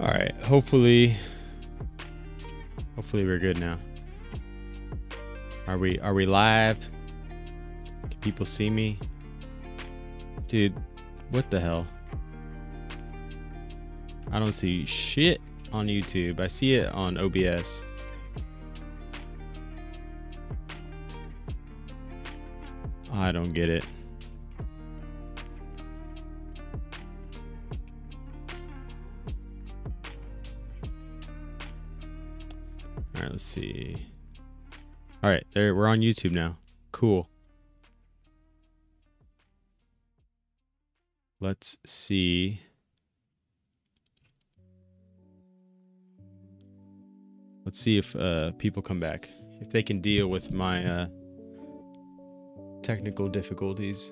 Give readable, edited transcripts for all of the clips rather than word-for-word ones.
All right, hopefully we're good now. Are we live? Can people see me? Dude, what the hell? I don't see shit on YouTube. I see it on OBS. I don't get it. All right, let's see. All right, there, we're on YouTube now. Cool. Let's see. Let's see if people come back. If they can deal with my technical difficulties.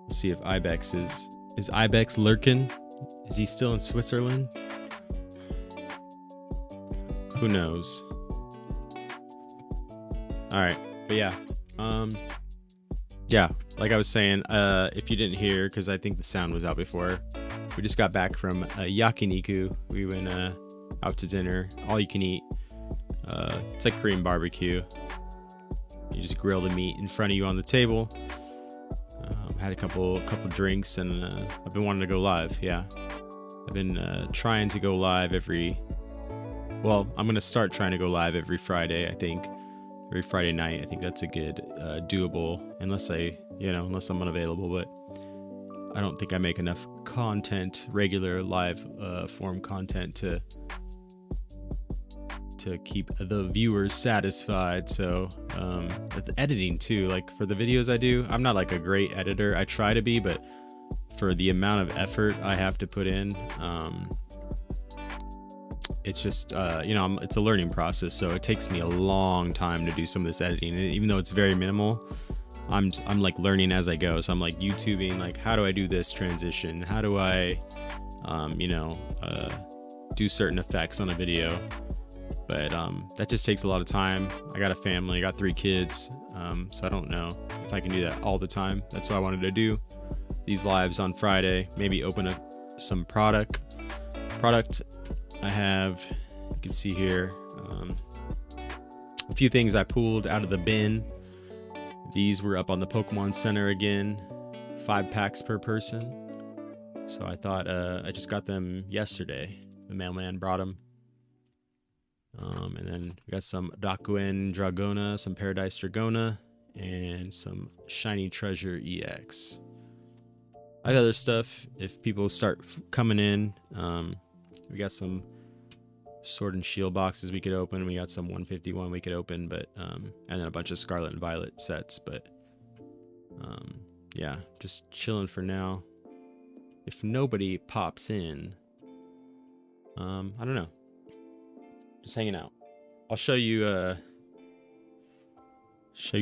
We'll see if Ibex is Ibex lurking? Is he still in Switzerland? Who knows? All right, but yeah. Yeah, like I was saying, if you didn't hear, because I think the sound was out before, we just got back from yakiniku. We went out to dinner, all you can eat. It's like Korean barbecue. You just grill the meat in front of you on the table. Had a couple drinks, and I've been wanting to go live. Yeah, I've been trying to go live well, I'm gonna start trying to go live every Friday. I think every Friday night. I think that's a good doable, unless I'm unavailable. But I don't think I make enough content, regular live form content to keep the viewers satisfied. So the editing too, like for the videos I do, I'm not like a great editor. I try to be, but for the amount of effort I have to put in, it's just it's a learning process. So it takes me a long time to do some of this editing, and even though it's very minimal, I'm like learning as I go. So I'm like YouTubing, like, how do I do this transition? How do I do certain effects on a video? But that just takes a lot of time. I got a family, I got 3 kids, so I don't know if I can do that all the time. That's why I wanted to do these lives on Friday. Maybe open up some product. I have, you can see here, a few things I pulled out of the bin. These were up on the Pokemon Center again, 5 packs per person. So I thought, I just got them yesterday. The mailman brought them. And then we got some Dakuen Dragona, some Paradise Dragona, and some Shiny Treasure EX. I got other stuff if people start coming in. We got some Sword and Shield boxes we could open. We got some 151 we could open, but and then a bunch of Scarlet and Violet sets. But yeah, just chilling for now. If nobody pops in, I don't know. Just hanging out. I'll show you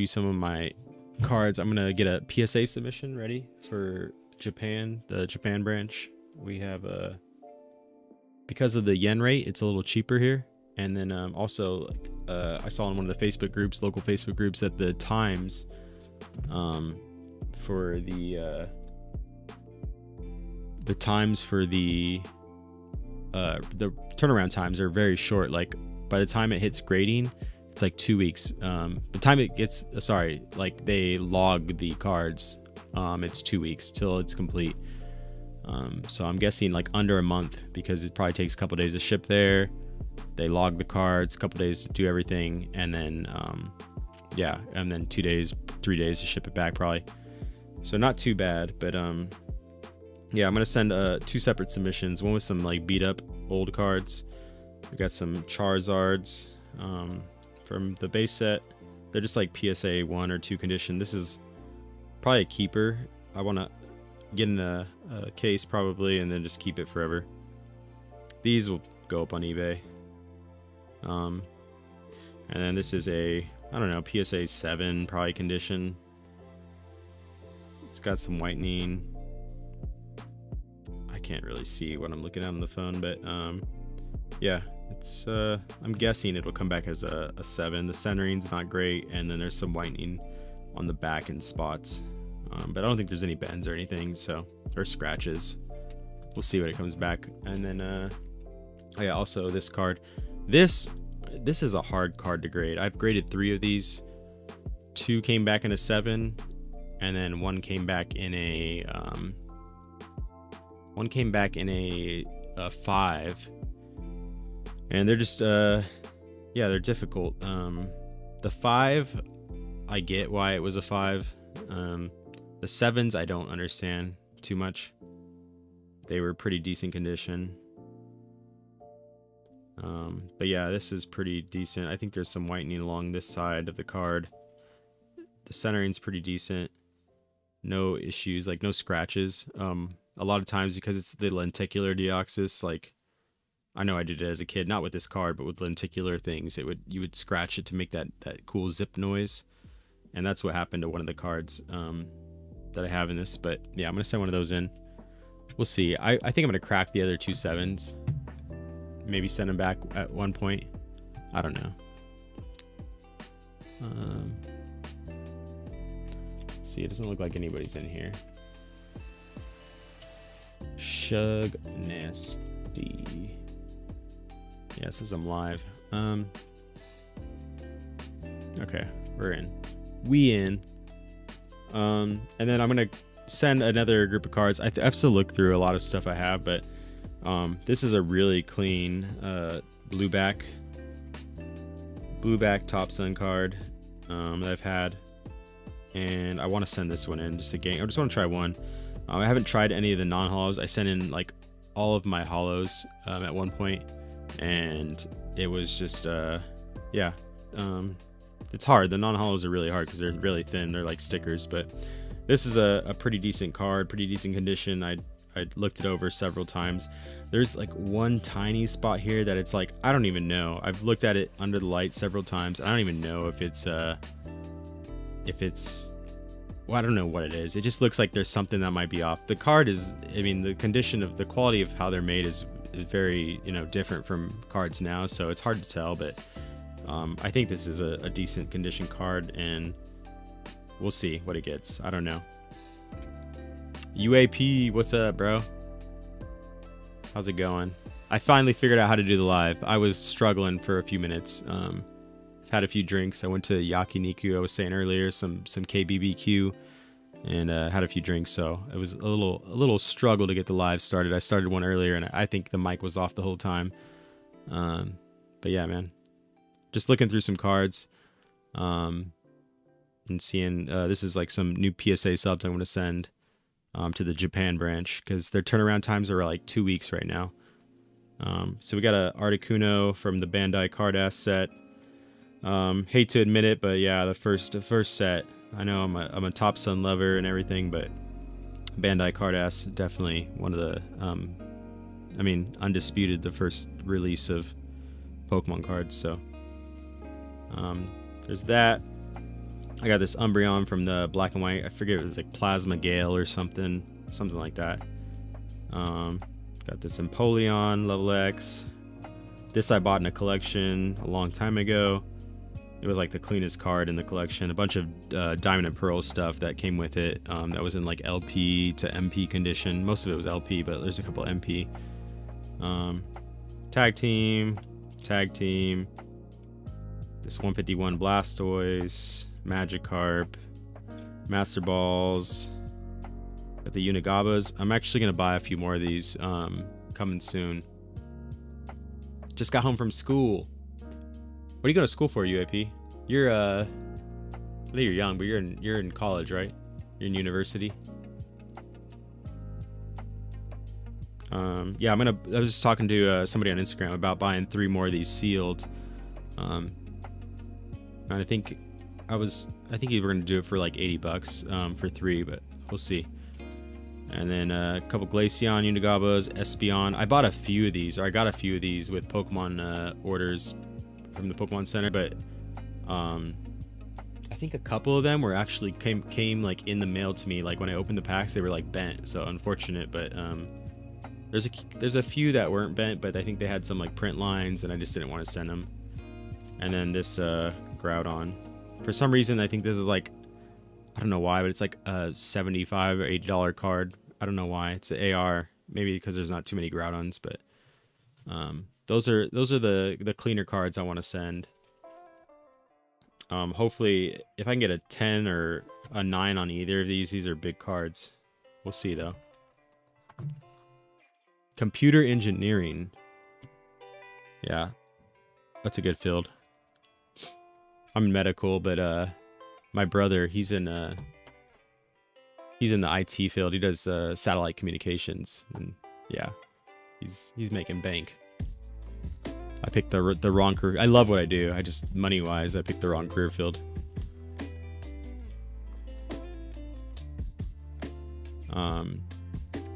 some of my cards. I'm gonna get a PSA submission ready for Japan, the Japan branch. We have because of the yen rate, it's a little cheaper here. And then also, like, I saw in one of the Facebook groups, local Facebook groups, that the times for the turnaround times are very short. Like, by the time it hits grading, it's like 2 weeks. The time it gets like they log the cards, it's 2 weeks till it's complete. So I'm guessing like under a month, because it probably takes a couple days to ship there. They log the cards, a couple days to do everything, and then and then 2 days, 3 days to ship it back probably. So not too bad, but yeah, I'm gonna send 2 separate submissions. One with some like beat up old cards. We got some Charizards from the base set. They're just like PSA 1 or 2 condition. This is probably a keeper. I want to get in a case probably, and then just keep it forever. These will go up on eBay. And then this is a, I don't know, PSA 7 probably condition. It's got some whitening. I can't really see what I'm looking at on the phone, but yeah, it's I'm guessing it'll come back as a 7. The centering's not great, and then there's some whitening on the back in spots. but I don't think there's any bends or anything, so, or scratches. We'll see what it comes back. And then oh yeah, also this card, this is a hard card to grade. I've graded 3 of these. 2 came back in a 7, and then 1 came back in a 5. And they're just yeah, they're difficult. The 5, I get why it was a 5. The 7s I don't understand too much. They were pretty decent condition. But yeah, this is pretty decent. I think there's some whitening along this side of the card. The centering's pretty decent. No issues, like no scratches. A lot of times, because it's the lenticular deoxys, like I know I did it as a kid, not with this card, but with lenticular things, you would scratch it to make that cool zip noise, and that's what happened to one of the cards that I have in this. But yeah, I'm gonna send one of those in. We'll see. I think I'm gonna crack the other 2 7s. Maybe send them back at one point. I don't know. See, it doesn't look like anybody's in here. Shug Nasty. Yeah, it says I'm live. Okay, we're in. We in. And then I'm gonna send another group of cards. I have to look through a lot of stuff I have, but this is a really clean blueback Top Sun card that I've had, and I want to send this one in just a game. I just want to try one. I haven't tried any of the non-hollows. I sent in like all of my hollows at one point, and it was just yeah, it's hard. The non-hollows are really hard because they're really thin. They're like stickers, but this is a pretty decent card, pretty decent condition. I looked it over several times. There's like one tiny spot here that it's like, I don't even know. I've looked at it under the light several times. I don't even know if it's well, I don't know what it is. It just looks like there's something that might be off. The card is, I mean, the condition of the quality of how they're made is very, different from cards now, so it's hard to tell, but I think this is a decent condition card, and we'll see what it gets. I don't know. UAP, what's up, bro? How's it going? I finally figured out how to do the live. I was struggling for a few minutes. I've had a few drinks. I went to Yakiniku, I was saying earlier, some KBBQ, and had a few drinks, so it was a little struggle to get the live started. I started one earlier, and I think the mic was off the whole time. But yeah, man, just looking through some cards, and seeing this is like some new PSA subs I'm going to send to the Japan branch, because their turnaround times are like 2 weeks right now. So we got a Articuno from the Bandai Card-Ass set. Hate to admit it, but yeah, the first set. I know I'm a Top Sun lover and everything, but Bandai Card-Ass definitely one of the, I mean, undisputed the first release of Pokemon cards. So there's that. I got this Umbreon from the Black and White. I forget, it was like Plasma Gale or something like that. Got this Empoleon Level X. This I bought in a collection a long time ago. It was like the cleanest card in the collection. A bunch of Diamond and Pearl stuff that came with it. That was in like LP to MP condition. Most of it was LP, but there's a couple MP. Tag Team. This 151 Blastoise. Magikarp, Master Balls, got the Unigabas. I'm actually gonna buy a few more of these coming soon. Just got home from school. What are you going to school for, UAP? You're I think you're young, but you're in college, right? You're in university. Yeah, I was just talking to somebody on Instagram about buying 3 more of these sealed. And I think you were gonna do it for like $80 for 3, but we'll see. And then a couple Glaceon, Unigabas, Espeon. I got a few of these with Pokemon orders from the Pokemon Center, but I think a couple of them were actually came like in the mail to me. Like when I opened the packs, they were like bent, so unfortunate. But there's a few that weren't bent, but I think they had some like print lines, and I just didn't want to send them. And then this Groudon. For some reason, I think this is like, I don't know why, but it's like a $75 or $80 card. I don't know why. It's an AR. Maybe because there's not too many Groudons, but those are the cleaner cards I want to send. Hopefully, if I can get a 10 or a 9 on either of these are big cards. We'll see though. Computer engineering. Yeah, that's a good field. I'm in medical, but my brother, he's in the IT field. He does satellite communications, and yeah, he's making bank. I picked the wrong career. I love what I do. I just money wise, I picked the wrong career field.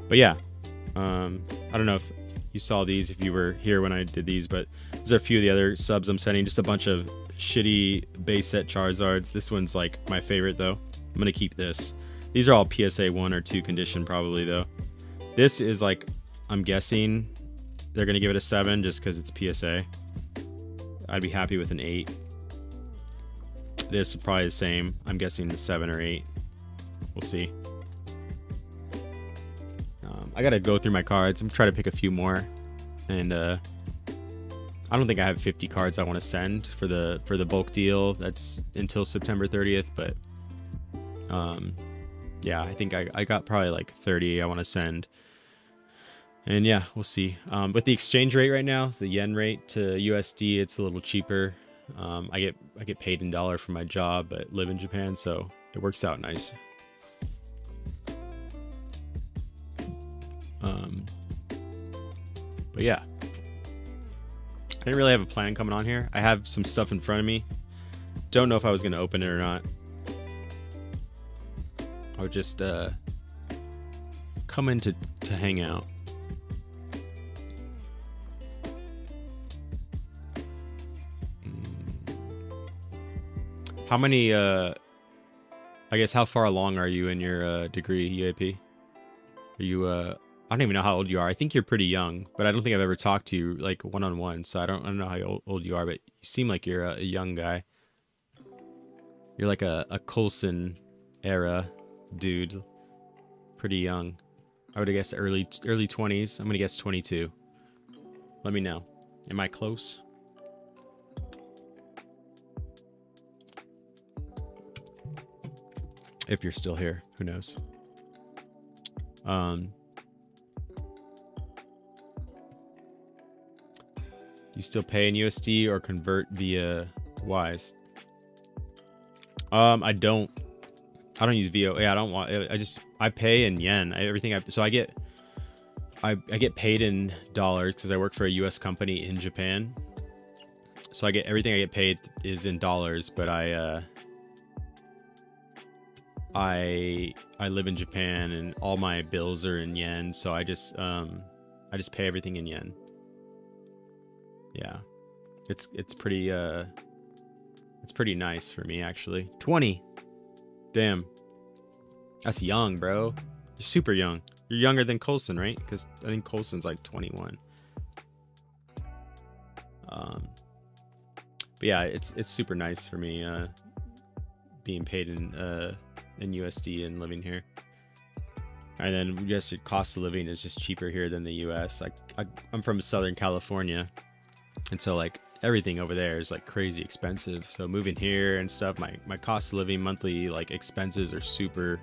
But yeah, I don't know if you saw these, if you were here when I did these, but there's a few of the other subs I'm sending. Just a bunch of shitty base set Charizards. This one's like my favorite though. I'm gonna keep this. These are all PSA 1 or 2 condition probably though. This is like, I'm guessing they're gonna give it a 7 just because it's PSA. I'd be happy with an 8. This is probably the same. I'm guessing the 7 or 8. We'll see. I gotta go through my cards. I'm trying to pick a few more, and I don't think I have 50 cards I want to send for the bulk deal. That's until September 30th, but yeah, I think I got probably like 30 I want to send. And yeah, we'll see. With the exchange rate right now, the yen rate to USD, it's a little cheaper. I get paid in dollar for my job, but live in Japan, so it works out nice. But yeah, I didn't really have a plan coming on here. I have some stuff in front of me. Don't know if I was going to open it or not. I would just come in to hang out. How many, I guess, how far along are you in your degree, UAP? Are you, I don't even know how old you are. I think you're pretty young, but I don't think I've ever talked to you like one-on-one, so I don't know how old you are, but you seem like you're a young guy. You're like a Coulson era dude. Pretty young. I would have guessed early 20s. I'm going to guess 22. Let me know. Am I close? If you're still here, who knows? You still pay in USD or convert via Wise? I don't use VO. Yeah, I don't want. I pay in yen. I get paid in dollars because I work for a U.S. company in Japan. So everything I get paid is in dollars, but I live in Japan and all my bills are in yen, so I just pay everything in yen. Yeah, it's pretty nice for me actually. 20, damn, that's young, bro. You're super young. You're younger than Coulson, right? Because I think Coulson's like 21. But yeah, it's super nice for me being paid in USD and living here. And then just the cost of living is just cheaper here than the US. I'm from Southern California, and so like everything over there is like crazy expensive. So moving here and stuff, my cost of living monthly like expenses are super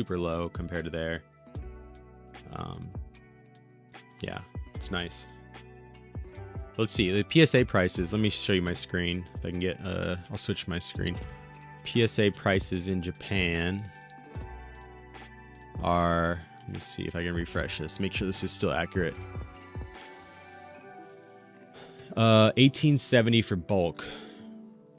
low compared to there. Yeah, it's nice. Let's see the PSA prices. Let me show you my screen if I can get I'll switch my screen. PSA prices in Japan are, let me see if I can refresh this, make sure this is still accurate. 1870 for bulk.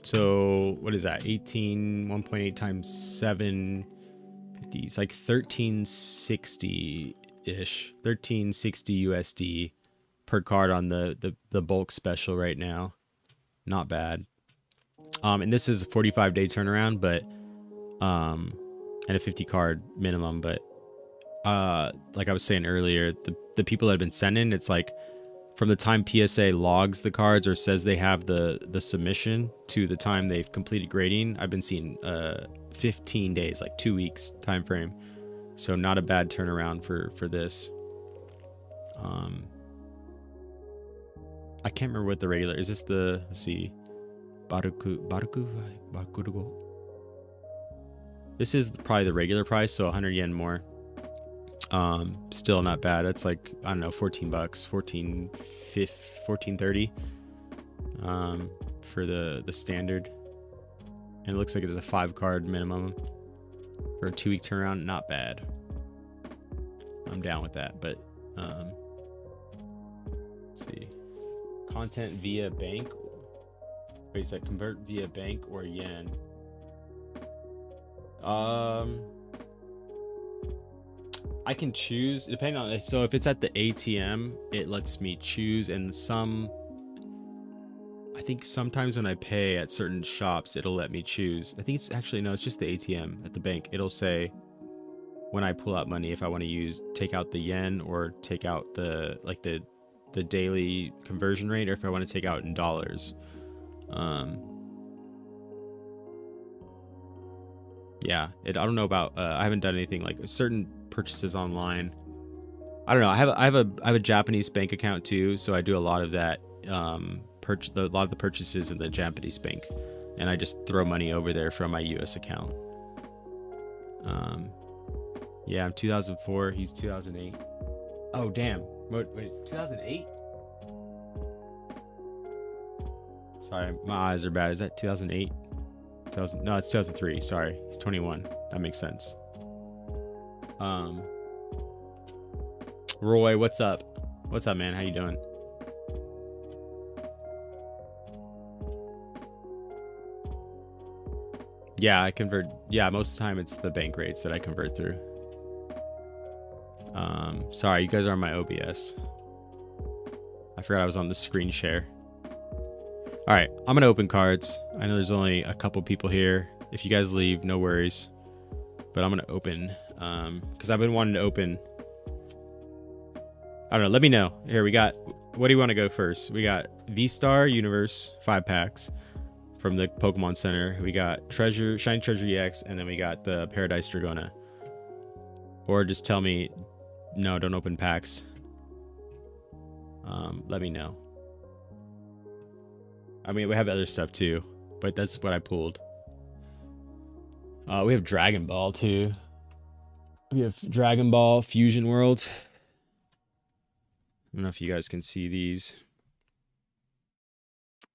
So what is that? 1.8 times 750. It's like 1360 ish. 1360 USD per card on the bulk special right now. Not bad. And this is a 45-day turnaround, but and a 50 card minimum, but like I was saying earlier, the people that have been sending, it's like from the time PSA logs the cards or says they have the submission to the time they've completed grading, I've been seeing 15 days, like 2 weeks time frame. So not a bad turnaround for this. I can't remember what the regular is. This the, let's see, Baruku. This is probably the regular price, so 100 yen more. Still not bad. That's like, I don't know, 14 bucks, 14.30 for the standard. And it looks like it's a 5 card minimum for a 2 week turnaround. Not bad. I'm down with that. But let's see, content via bank. Wait, so convert via bank or yen. I can choose depending on, so if it's at the ATM, it lets me choose, and I think sometimes when I pay at certain shops, it'll let me choose. I think it's actually, no, it's just the ATM at the bank. It'll say when I pull out money if I want to take out the yen or take out the daily conversion rate, or if I want to take out in dollars. Yeah, I don't know about, I haven't done anything like certain purchases online. I don't know. I have a Japanese bank account too, so I do a lot of that. A lot of the purchases in the Japanese bank, and I just throw money over there from my US account. Yeah, I'm 2004. He's 2008. Oh damn! Wait, 2008? Sorry, my eyes are bad. Is that 2008? No, it's 2003. Sorry, he's 21. That makes sense. Roy, what's up? What's up, man? How you doing? Yeah, I convert. Yeah, most of the time it's the bank rates that I convert through. Sorry, you guys are on my OBS. I forgot I was on the screen share. All right, I'm gonna open cards. I know there's only a couple people here. If you guys leave, no worries. But I'm gonna open because I've been wanting to open. I don't know. Let me know. Here we got. What do you want to go first? We got V-Star Universe 5 packs from the Pokemon Center. We got Shiny Treasure EX, and then we got the Paradise Dragona. Or just tell me, no, don't open packs. Let me know. I mean, we have other stuff too, but that's what I pulled. We have Dragon Ball too. We have Dragon Ball Fusion World. I don't know if you guys can see these.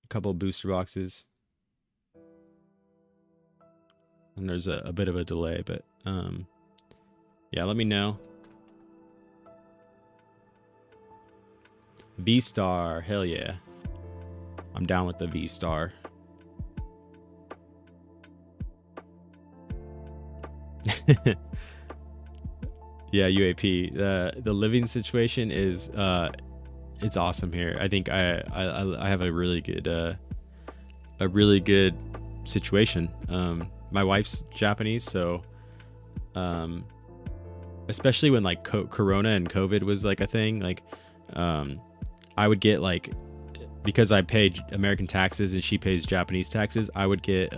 A couple of booster boxes. And there's a bit of a delay, but yeah, let me know. V-Star, hell yeah. I'm down with the V-Star. Yeah, UAP. The living situation is it's awesome here. I think I have a really good situation. My wife's Japanese, so especially when like Corona and COVID was like a thing, like I would get like, because I pay American taxes and she pays Japanese taxes, I would get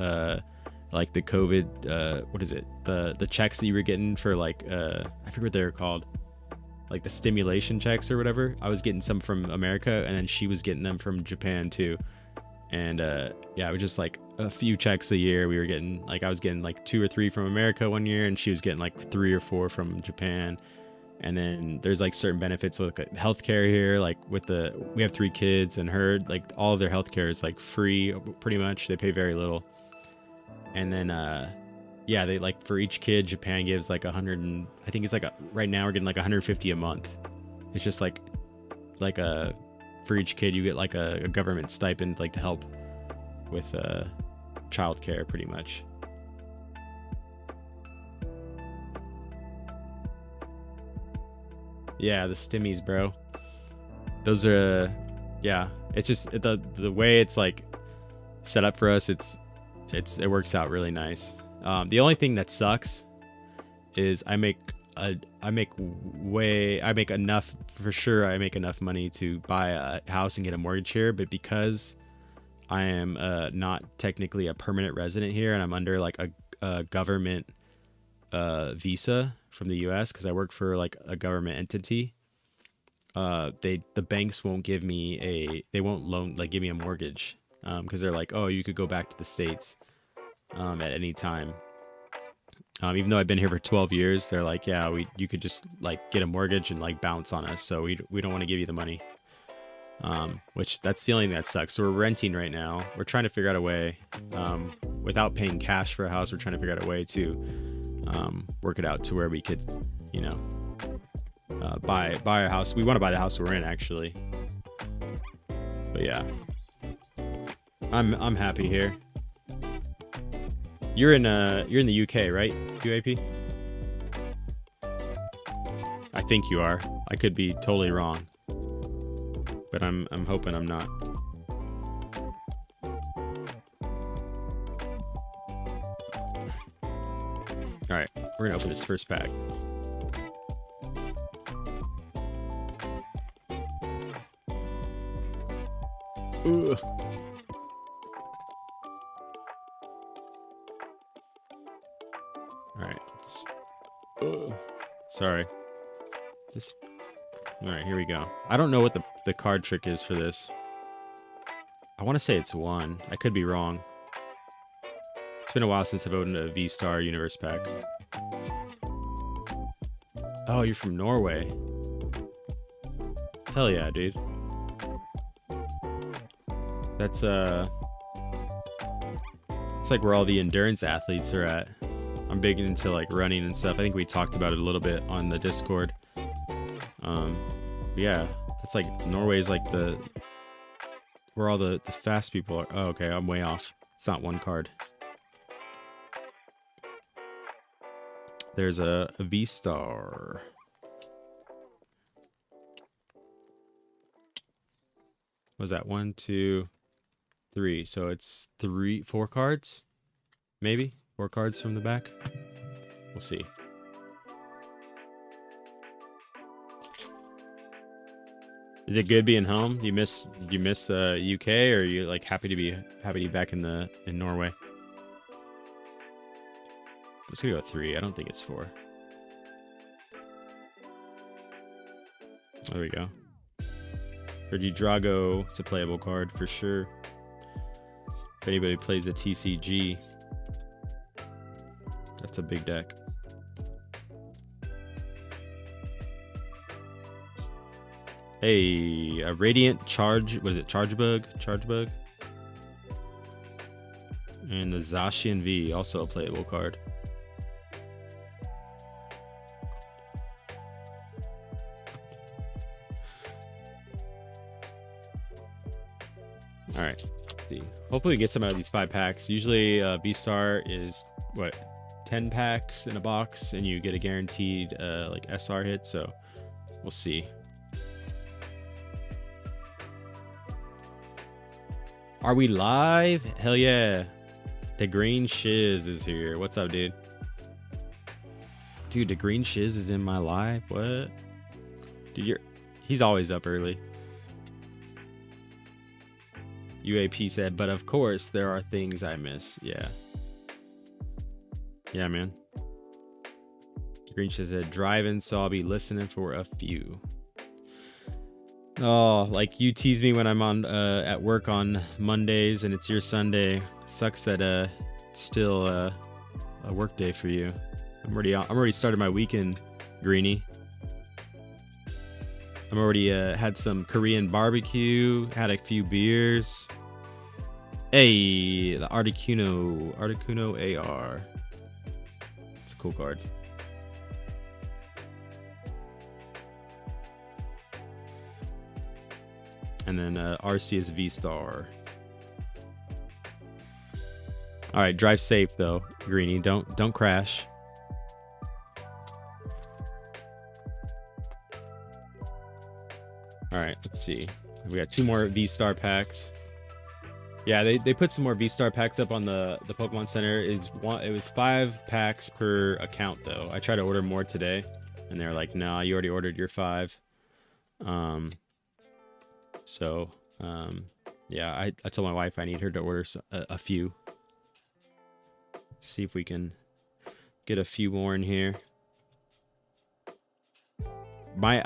like the COVID what is it, the checks that you were getting for like I forget what they're called, like the stimulation checks or whatever. I was getting some from America, and then she was getting them from Japan too. And yeah, it was just like a few checks a year. We were getting like, I was getting like 2 or 3 from America one year, and she was getting like 3 or 4 from Japan. And then there's like certain benefits with like healthcare here, like we have 3 kids, and her, like all of their healthcare is like free pretty much. They pay very little. And then yeah, they like, for each kid, Japan gives like 100, and I think it's like right now we're getting like 150 a month. It's just like for each kid you get like a government stipend, like to help with childcare pretty much. Yeah, the stimmies, bro. Those are yeah, it's just the way it's like set up for us, it works out really nice. The only thing that sucks is I make enough, for sure I make enough money to buy a house and get a mortgage here, but because I am not technically a permanent resident here, and I'm under like a government visa from the U.S. because I work for like a government entity. The banks won't give me they won't loan like give me a mortgage because they're like, oh, you could go back to the States at any time. Even though I've been here for 12 years, they're like, yeah, you could just like get a mortgage and like bounce on us, so we don't want to give you the money. Which that's the only thing that sucks. So we're renting right now. We're trying to figure out a way, without paying cash for a house. We're trying to figure out a way to work it out to where we could, you know, buy a house. We want to buy the house we're in actually. But yeah, I'm happy here. You're in the UK, right? UAP? I think you are. I could be totally wrong. But I'm hoping I'm not. All right, we're gonna open this first pack. Ugh. All right, sorry. Just all right. Here we go. I don't know what the card trick is for this. I want to say it's 1. I could be wrong. It's been a while since I've opened a V-Star Universe pack. Oh, you're from Norway. Hell yeah, dude. That's it's like where all the endurance athletes are at. I'm big into like running and stuff. I think we talked about it a little bit on the Discord. Yeah, it's like Norway's like where all the fast people are. Oh, okay, I'm way off. It's not 1 card. There's a V-Star. What was that? 1, 2, 3. So it's 4 cards? Maybe? 4 cards from the back? We'll see. Is it good being home? You miss UK, or are you like happy to be back in Norway? I'm just gonna go 3. I don't think it's 4. There we go. For Drago, it's a playable card for sure. If anybody plays a TCG, that's a big deck. Hey, a Radiant Charge. Was it Charge Bug? And the Zacian V, also a playable card. All right, let's see. Hopefully we get some out of these 5 packs. Usually V-Star is what, 10 packs in a box, and you get a guaranteed like SR hit. So we'll see. Are we live? Hell yeah. The Green Shiz is here. What's up, dude? Dude, the Green Shiz is in my live? What? Dude, he's always up early. UAP said, but of course, there are things I miss. Yeah. Yeah, man. Green Shiz said, driving, so I'll be listening for a few. Oh, like you tease me when I'm on at work on Mondays and it's your Sunday. Sucks that it's still a work day for you. I'm already started my weekend, Greenie. I'm already had some Korean barbecue, had a few beers. Hey, the Articuno AR. It's a cool card. And then Arceus V-Star. All right, drive safe though, Greenie. Don't crash. All right, let's see. We got 2 more V-Star packs. Yeah, they put some more V-Star packs up on the Pokemon Center. It was 5 packs per account though. I tried to order more today, and they're like, "Nah, you already ordered your 5." So, yeah, I told my wife I need her to order a few. See if we can get a few more in here. My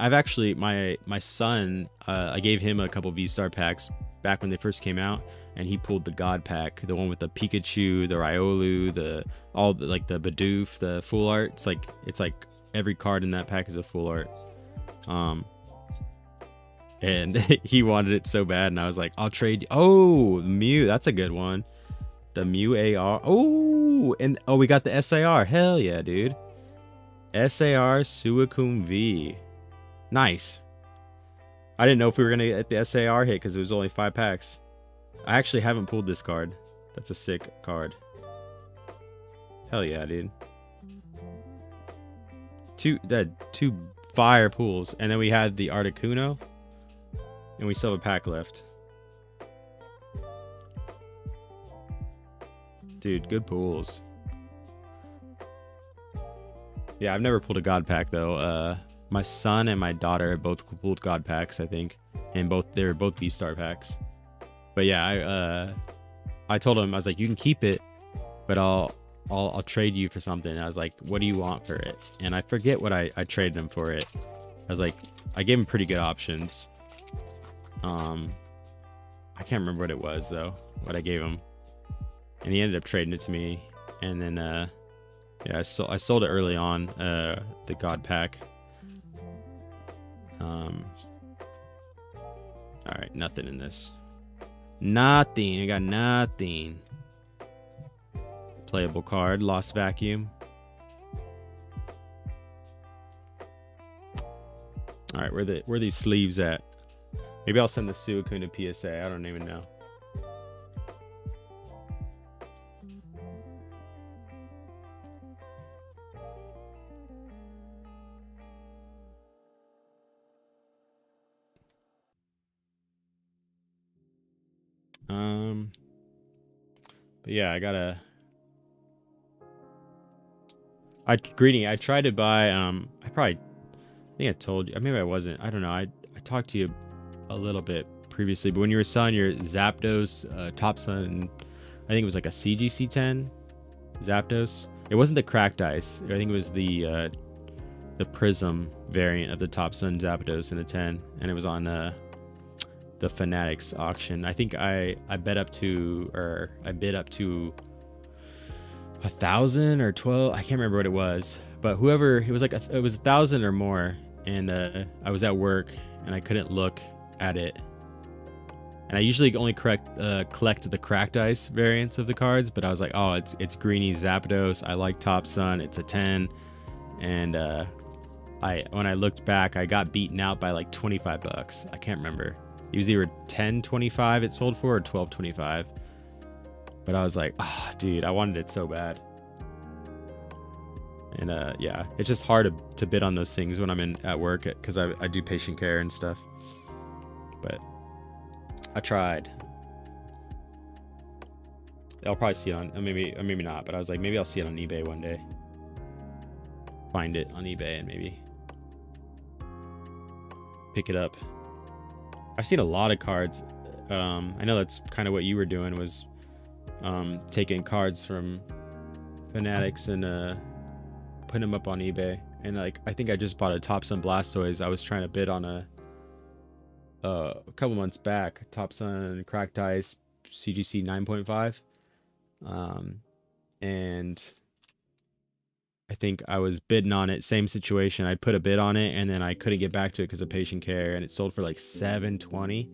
son, I gave him a couple V-Star packs back when they first came out, and he pulled the God pack, the one with the Pikachu, the Riolu, the Bidoof, the full art. It's like every card in that pack is a full art. And he wanted it so bad, and I was like, I'll trade you. Oh, Mew, that's a good one. The Mew AR. Oh, and we got the SAR. Hell yeah, dude. SAR Suicune V. Nice. I didn't know if we were gonna get the SAR hit because it was only 5 packs. I actually haven't pulled this card. That's a sick card. Hell yeah, dude. Two fire pulls, and then we had the Articuno, and we still have a pack left. Dude, good pulls. Yeah, I've never pulled a God pack though. My son and my daughter have both pulled God packs, I think, and they're both V-Star packs. But yeah, I told him, I was like, you can keep it, but I'll trade you for something. I was like, what do you want for it? And I forget what I traded him for it. I was like, I gave him pretty good options. I can't remember what it was though, what I gave him. And he ended up trading it to me. And then yeah, I sold it early on, the God pack. Alright, nothing in this. Nothing. I got nothing. Playable card, Lost Vacuum. Alright, where are these sleeves at? Maybe I'll send the Suicune to PSA. I don't even know. But yeah, Greeting, I tried to buy, I think I told you, maybe I wasn't, I don't know, I talked to you a little bit previously, but when you were selling your Zapdos, Top Sun, I think it was like a CGC10 Zapdos. It wasn't the cracked ice, I think it was the Prism variant of the Top Sun Zapdos in a 10, and it was on, the Fanatics auction. I think I bid up to 1,000 or 12. I can't remember what it was, but whoever it was, it was 1,000 or more. And I was at work and I couldn't look at it. And I usually only collect the cracked ice variants of the cards, but I was like, oh, it's Greeny Zapdos. I like Top Sun. It's a 10, and when I looked back, I got beaten out by like $25. I can't remember. It was either $10.25 it sold for or $12.25. But I was like, oh, dude, I wanted it so bad. And yeah, it's just hard to bid on those things when I'm at work because I do patient care and stuff. But I tried. I'll probably see it on, maybe not, but I was like, maybe I'll see it on eBay one day. Find it on eBay and maybe pick it up. I've seen a lot of cards. I know that's kind of what you were doing, was taking cards from Fanatics and putting them up on eBay. And like, I think I just bought a Top Sun Blastoise. I was trying to bid on a couple months back, Top Sun Cracked Ice CGC 9.5. And I think I was bidding on it, same situation. I put a bid on it and then I couldn't get back to it because of patient care, and it sold for like $720.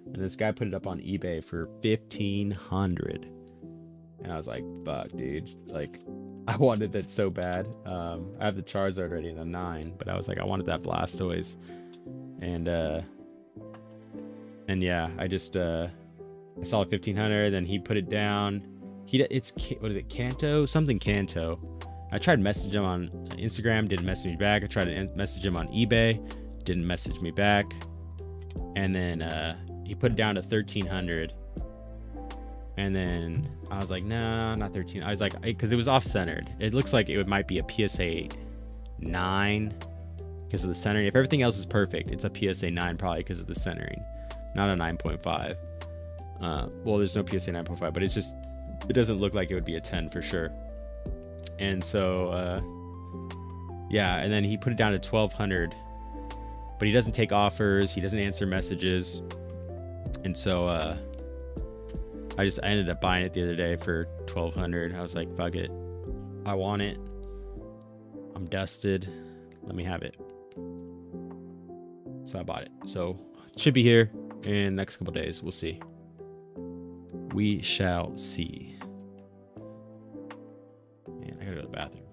And this guy put it up on eBay for $1,500. And I was like, fuck, dude. Like, I wanted that so bad. I have the Charizard already in a 9, but I was like, I wanted that Blastoise. And yeah, I just I saw $1,500, then he put it down. What is it, Kanto? Something Kanto. I tried to message him on Instagram, didn't message me back. I tried to message him on eBay, didn't message me back. And then he put it down to $1,300. And then I was like, nah, not 13. I was like, because it was off-centered. It looks like it might be a PSA 9 because of the centering. If everything else is perfect, it's a PSA 9 probably because of the centering, not a 9.5. Well, there's no PSA 9.5, but it doesn't look like it would be a 10 for sure. And so yeah, and then he put it down to 1,200, but he doesn't take offers, he doesn't answer messages. And so I ended up buying it the other day for 1,200. I was like, fuck it, I want it, I'm dusted, let me have it. So I bought it. So it should be here in the next couple days. We'll see. We shall see. Man, I gotta go to the bathroom.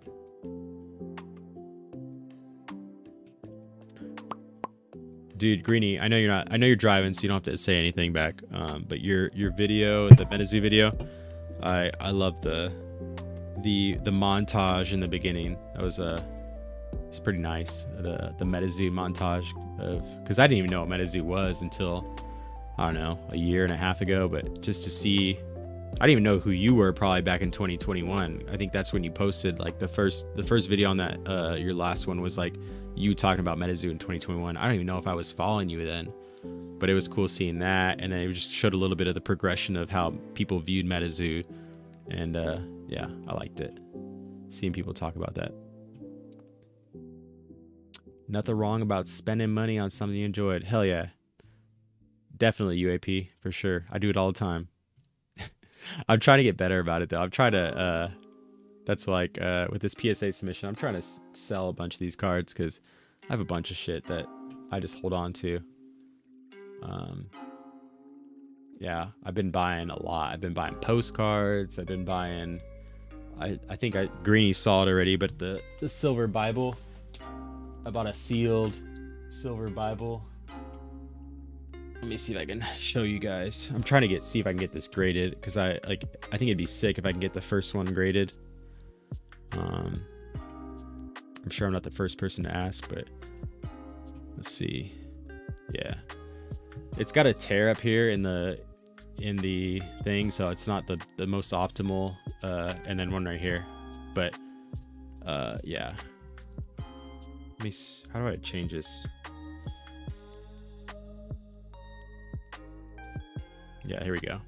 Dude, Greeny, I know you're driving, so you don't have to say anything back. But your video, the MetaZoo video, I love the montage in the beginning. That was it's pretty nice. The MetaZoo montage because I didn't even know what MetaZoo was until, I don't know, a year and a half ago. But just to see, I didn't even know who you were probably back in 2021. I think that's when you posted like the first video on that. Your last one was like you talking about MetaZoo in 2021. I don't even know if I was following you then, but it was cool seeing that. And then it just showed a little bit of the progression of how people viewed MetaZoo. And yeah, I liked it. Seeing people talk about that. Nothing wrong about spending money on something you enjoyed. Hell yeah. Definitely UAP, for sure. I do it all the time. I'm trying to get better about it, though. I'm trying to, that's like, with this PSA submission, I'm trying to sell a bunch of these cards because I have a bunch of shit that I just hold on to. Yeah, I've been buying a lot. I've been buying postcards. I've been buying, I think Greeny saw it already, but the Silver Bible. I bought a sealed Silver Bible. Let me see if I can show you guys. I'm trying to see if I can get this graded because I think it'd be sick if I can get the first one graded. I'm sure I'm not the first person to ask, but let's see. Yeah, it's got a tear up here in the thing, so it's not the most optimal. And then one right here, but yeah. Let me see, how do I change this? Yeah, here we go.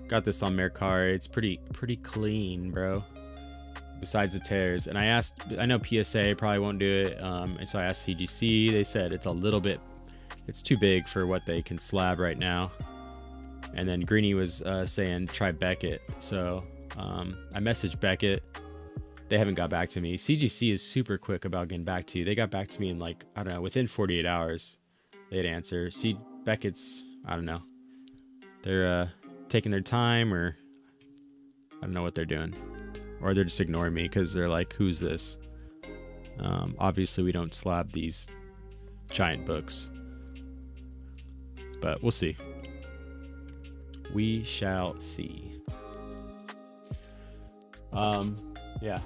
Got this on Mercari. It's pretty clean, bro. Besides the tears. And I know PSA probably won't do it. And so I asked CGC. They said it's too big for what they can slab right now. And then Greeny was saying try Beckett. So I messaged Beckett. They haven't got back to me. CGC is super quick about getting back to you. They got back to me in like, I don't know, within 48 hours. They'd answer. Beckett's, I don't know. They're taking their time, or I don't know what they're doing. Or they're just ignoring me because they're like, who's this? Obviously, we don't slab these giant books. But we'll see. We shall see. Yeah.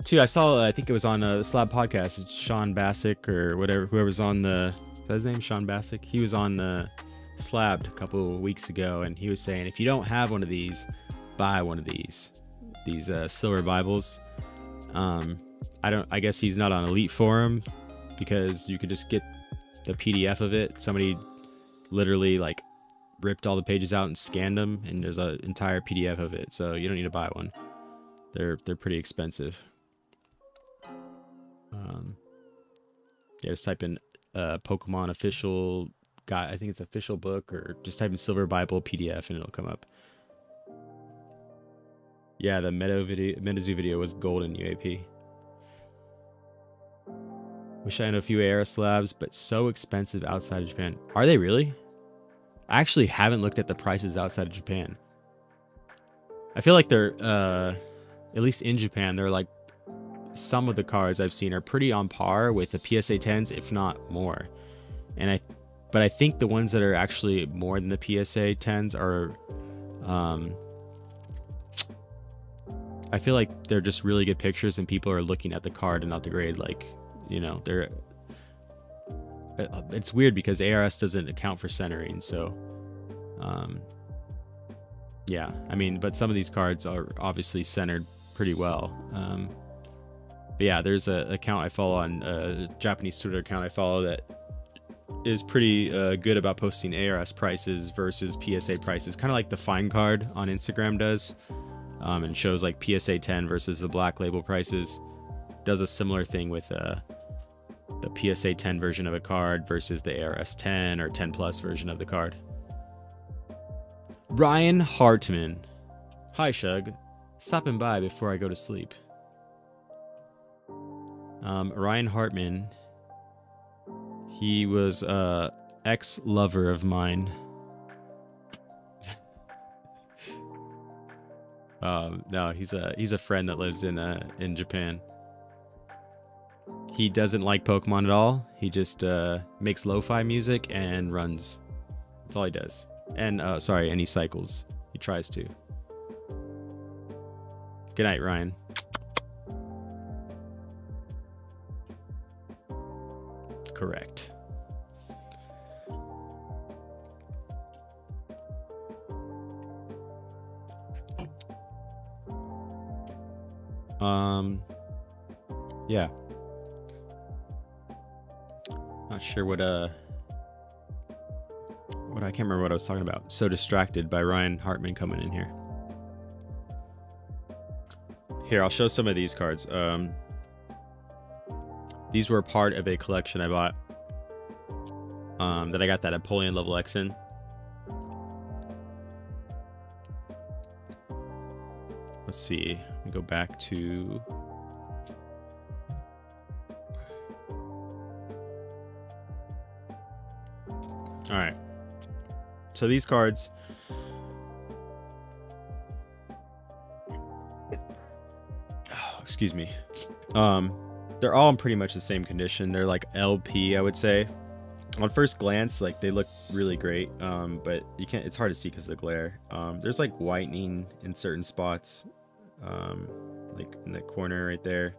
Too, I saw, I think it was on the Slab podcast. It's Sean Bassick or whatever, whoever's on is that his name? Sean Bassick. He was on Slabbed a couple of weeks ago, and he was saying if you don't have one of these, buy one of these Silver Bibles. I guess he's not on Elite Forum because you could just get the PDF of it. Somebody literally like ripped all the pages out and scanned them, and there's an entire PDF of it, so you don't need to buy one. They're pretty expensive. Yeah, just type in Pokemon official guide. I think it's official book, or just type in Silver Bible PDF and it'll come up. Yeah, the MetaZoo video was golden UAP. Wish I had a few AR slabs, but so expensive outside of Japan. Are they really? I actually haven't looked at the prices outside of Japan. I feel like they're, at least in Japan, they're like, some of the cards I've seen are pretty on par with the PSA 10s, if not more. But I think the ones that are actually more than the PSA 10s are, I feel like they're just really good pictures and people are looking at the card and not the grade. Like, you know, it's weird because ARS doesn't account for centering. So, yeah, I mean, but some of these cards are obviously centered pretty well. But yeah, there's an account I follow on a Japanese Twitter account I follow that is pretty good about posting ARS prices versus PSA prices, kind of like the Fine Card on Instagram does, and shows like PSA 10 versus the Black Label prices. Does a similar thing with the PSA 10 version of a card versus the ARS 10 or 10 plus version of the card. Ryan Hartman. Hi, Shug. Stopping by before I go to sleep. Ryan Hartman. He was ex-lover of mine. No, he's a friend that lives in Japan. He doesn't like Pokemon at all. He just makes lo-fi music and runs. That's all he does. And and he cycles. He tries to. Good night, Ryan. Correct. Yeah. Not sure what I can't remember what I was talking about. So distracted by Ryan Hartman coming in here. Here, I'll show some of these cards. These were part of a collection I bought that I got that Napoleon level X in. Let's see. Let me go back to... All right. So these cards... Oh, excuse me. They're all in pretty much the same condition. They're like LP, I would say. On first glance, like they look really great, but you can't. It's hard to see because of the glare. There's like whitening in certain spots, like in the corner right there.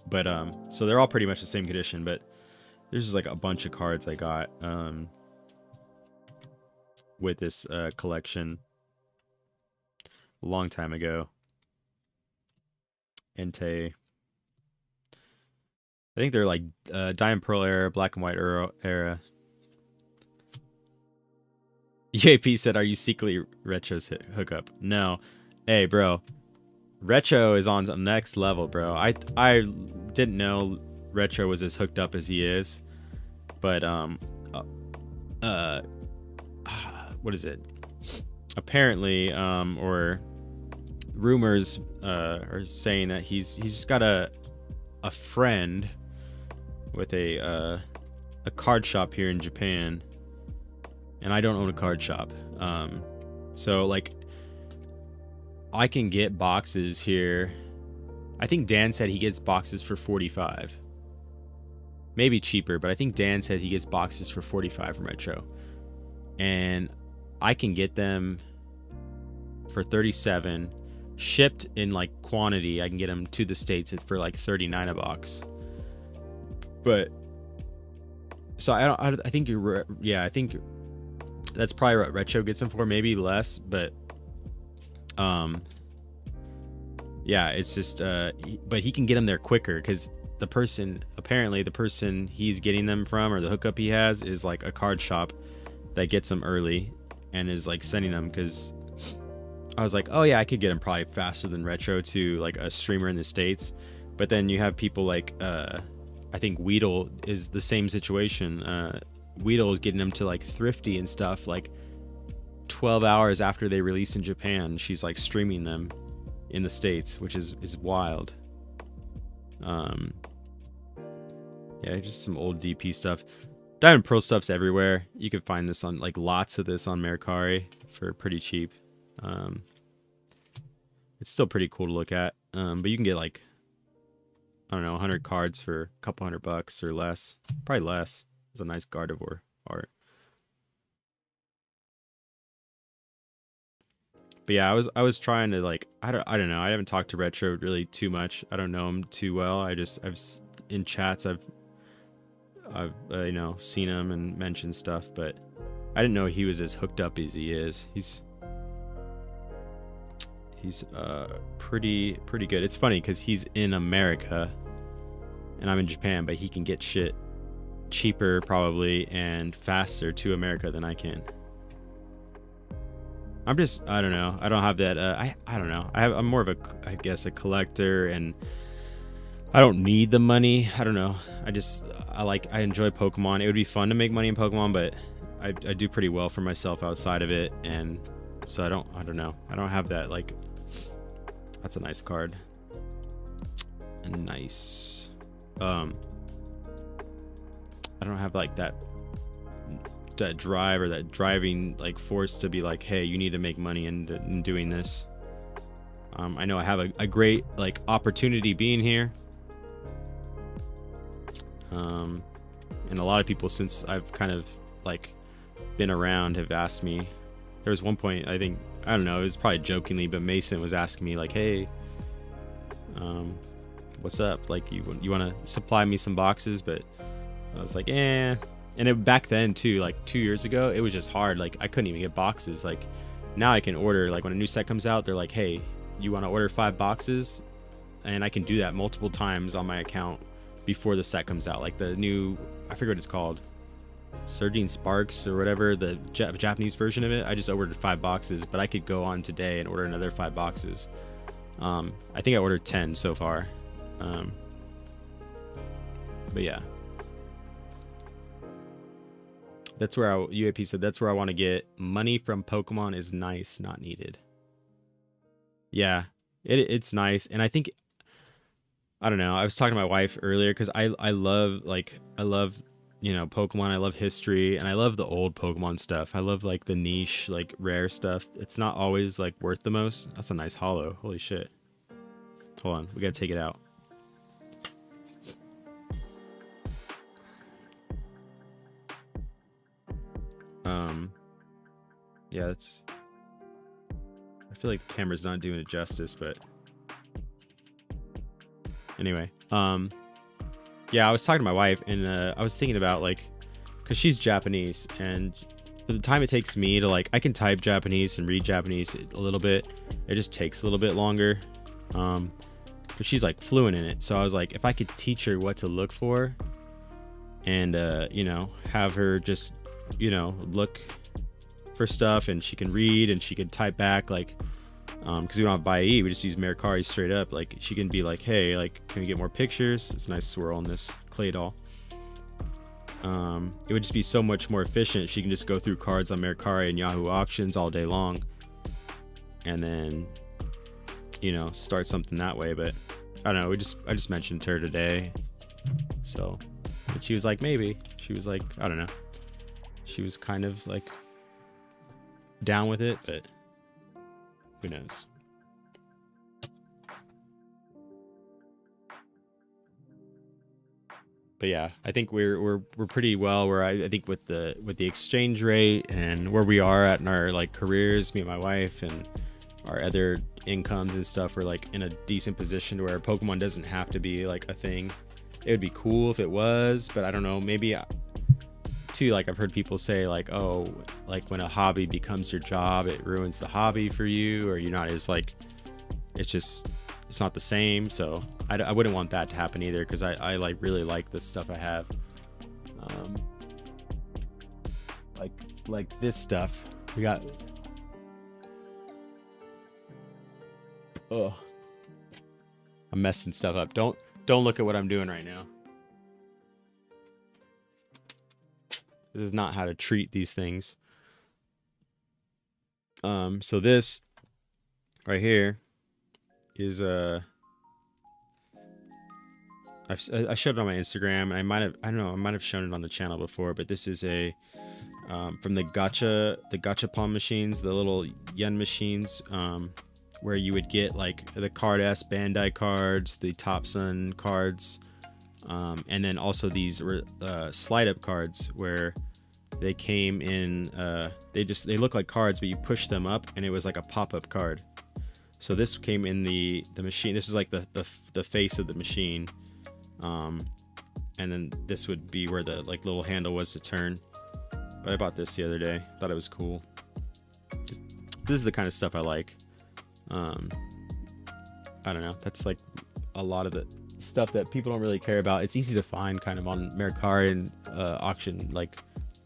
But so they're all pretty much the same condition. But there's just like a bunch of cards I got with this collection a long time ago. Entei. I think they're like Diamond Pearl era, Black and White era. UAP said, "Are you secretly Retro's hookup?" No. Hey, bro. Retro is on the next level, bro. I didn't know Retro was as hooked up as he is, but what is it? Apparently, or rumors are saying that he's just got a friend with a card shop here in Japan, and I don't own a card shop, so like I can get boxes here. I think Dan said he gets boxes for 45, maybe cheaper, but I think Dan said he gets boxes for 45 from Retro, and I can get them for 37 shipped in like quantity. I can get them to the States for like 39 a box. But so I think you're, yeah, I think that's probably what Retro gets them for, maybe less, but yeah, it's just but he can get them there quicker because apparently the person he's getting them from, or the hookup he has, is like a card shop that gets them early and is like sending them. Because I was like, oh yeah, I could get them probably faster than Retro to like a streamer in the States. But then you have people like I think Weedle is the same situation. Weedle is getting them to like Thrifty and stuff like 12 hours after they release in Japan. She's like streaming them in the States, which is wild. Yeah, just some old DP stuff. Diamond Pearl stuff's everywhere. You can find this on like lots of this on Mercari for pretty cheap. It's still pretty cool to look at. But you can get like, I don't know, 100 cards for a couple $100 or less. Probably less. It's a nice Gardevoir art. But yeah, I was trying to like, I don't know. I haven't talked to Retro really too much. I don't know him too well. I've in chats I've you know, seen him and mentioned stuff, but I didn't know he was as hooked up as he is. He's pretty good. It's funny because he's in America and I'm in Japan, but he can get shit cheaper probably and faster to America than I can. I don't know. I don't have that. I don't know. I'm more of a, I guess, a collector, and I don't need the money. I don't know. I enjoy Pokemon. It would be fun to make money in Pokemon, but I do pretty well for myself outside of it. And so I don't know. I don't have that, like, that's a nice card. Nice. I don't have like that drive or that driving like force to be like, hey, you need to make money in doing this. I know I have a great like opportunity being here. And a lot of people, since I've kind of like been around, have asked me. There was one point, I don't know, it was probably jokingly, but Mason was asking me like, hey, what's up? Like, you want to supply me some boxes? But I was like, eh. And back then too, like 2 years ago, it was just hard. Like, I couldn't even get boxes. Like, now I can order, like when a new set comes out, they're like, hey, you want to order 5 boxes? And I can do that multiple times on my account before the set comes out. Like the new, I forget what it's called, Surging Sparks or whatever, the Japanese version of it. I just ordered 5 boxes, but I could go on today and order another 5 boxes. I think I ordered 10 so far. But yeah. That's where UAP said, that's where I want to get money from. Pokemon is nice, not needed. Yeah, it's nice. And I think, I don't know, I was talking to my wife earlier because I love, you know, Pokemon. I love history, and I love the old Pokemon stuff. I love like the niche, like rare stuff. It's not always like worth the most. That's a nice holo. Holy shit. Hold on, we gotta take it out. Yeah, that's, I feel like the camera's not doing it justice, but anyway, yeah, I was talking to my wife, and I was thinking about, like, because she's Japanese, and for the time it takes me to, like, I can type Japanese and read Japanese a little bit, it just takes a little bit longer, but she's like fluent in it. So I was like, if I could teach her what to look for, and you know, have her just, you know, look for stuff, and she can read and she can type back, like, because we don't have Bai, we just use Mercari straight up. Like, she can be like, hey, like, can we get more pictures? It's a nice swirl on this clay doll. It would just be so much more efficient. She can just go through cards on Mercari and Yahoo auctions all day long, and then, you know, start something that way. But I don't know, I just mentioned to her today, so, and she was like, maybe. She was like, I don't know, she was kind of like down with it, but who knows. But yeah, I think we're pretty well where I think with the exchange rate and where we are at in our like careers, me and my wife, and our other incomes and stuff, we're like in a decent position to where Pokemon doesn't have to be like a thing. It would be cool if it was, but I don't know, maybe too, like I've heard people say like, oh, like when a hobby becomes your job, it ruins the hobby for you, or you're not as like, it's not the same. So I wouldn't want that to happen either, because I like really like the stuff I have, like this stuff we got. Oh, I'm messing stuff up. Don't look at what I'm doing right now. This is not how to treat these things. So this right here is I showed it on my Instagram, and I might have shown it on the channel before, but this is a from the gachapon machines, the little yen machines, where you would get like the Card S Bandai cards, the Top Sun cards, and then also these slide up cards where they came in, they look like cards, but you push them up and it was like a pop-up card. So this came in the machine. This was like the face of the machine, and then this would be where the like little handle was to turn. But I bought this the other day, thought it was cool. This is the kind of stuff I like. I don't know, that's like a lot of the stuff that people don't really care about. It's easy to find kind of on Mercari and auction, like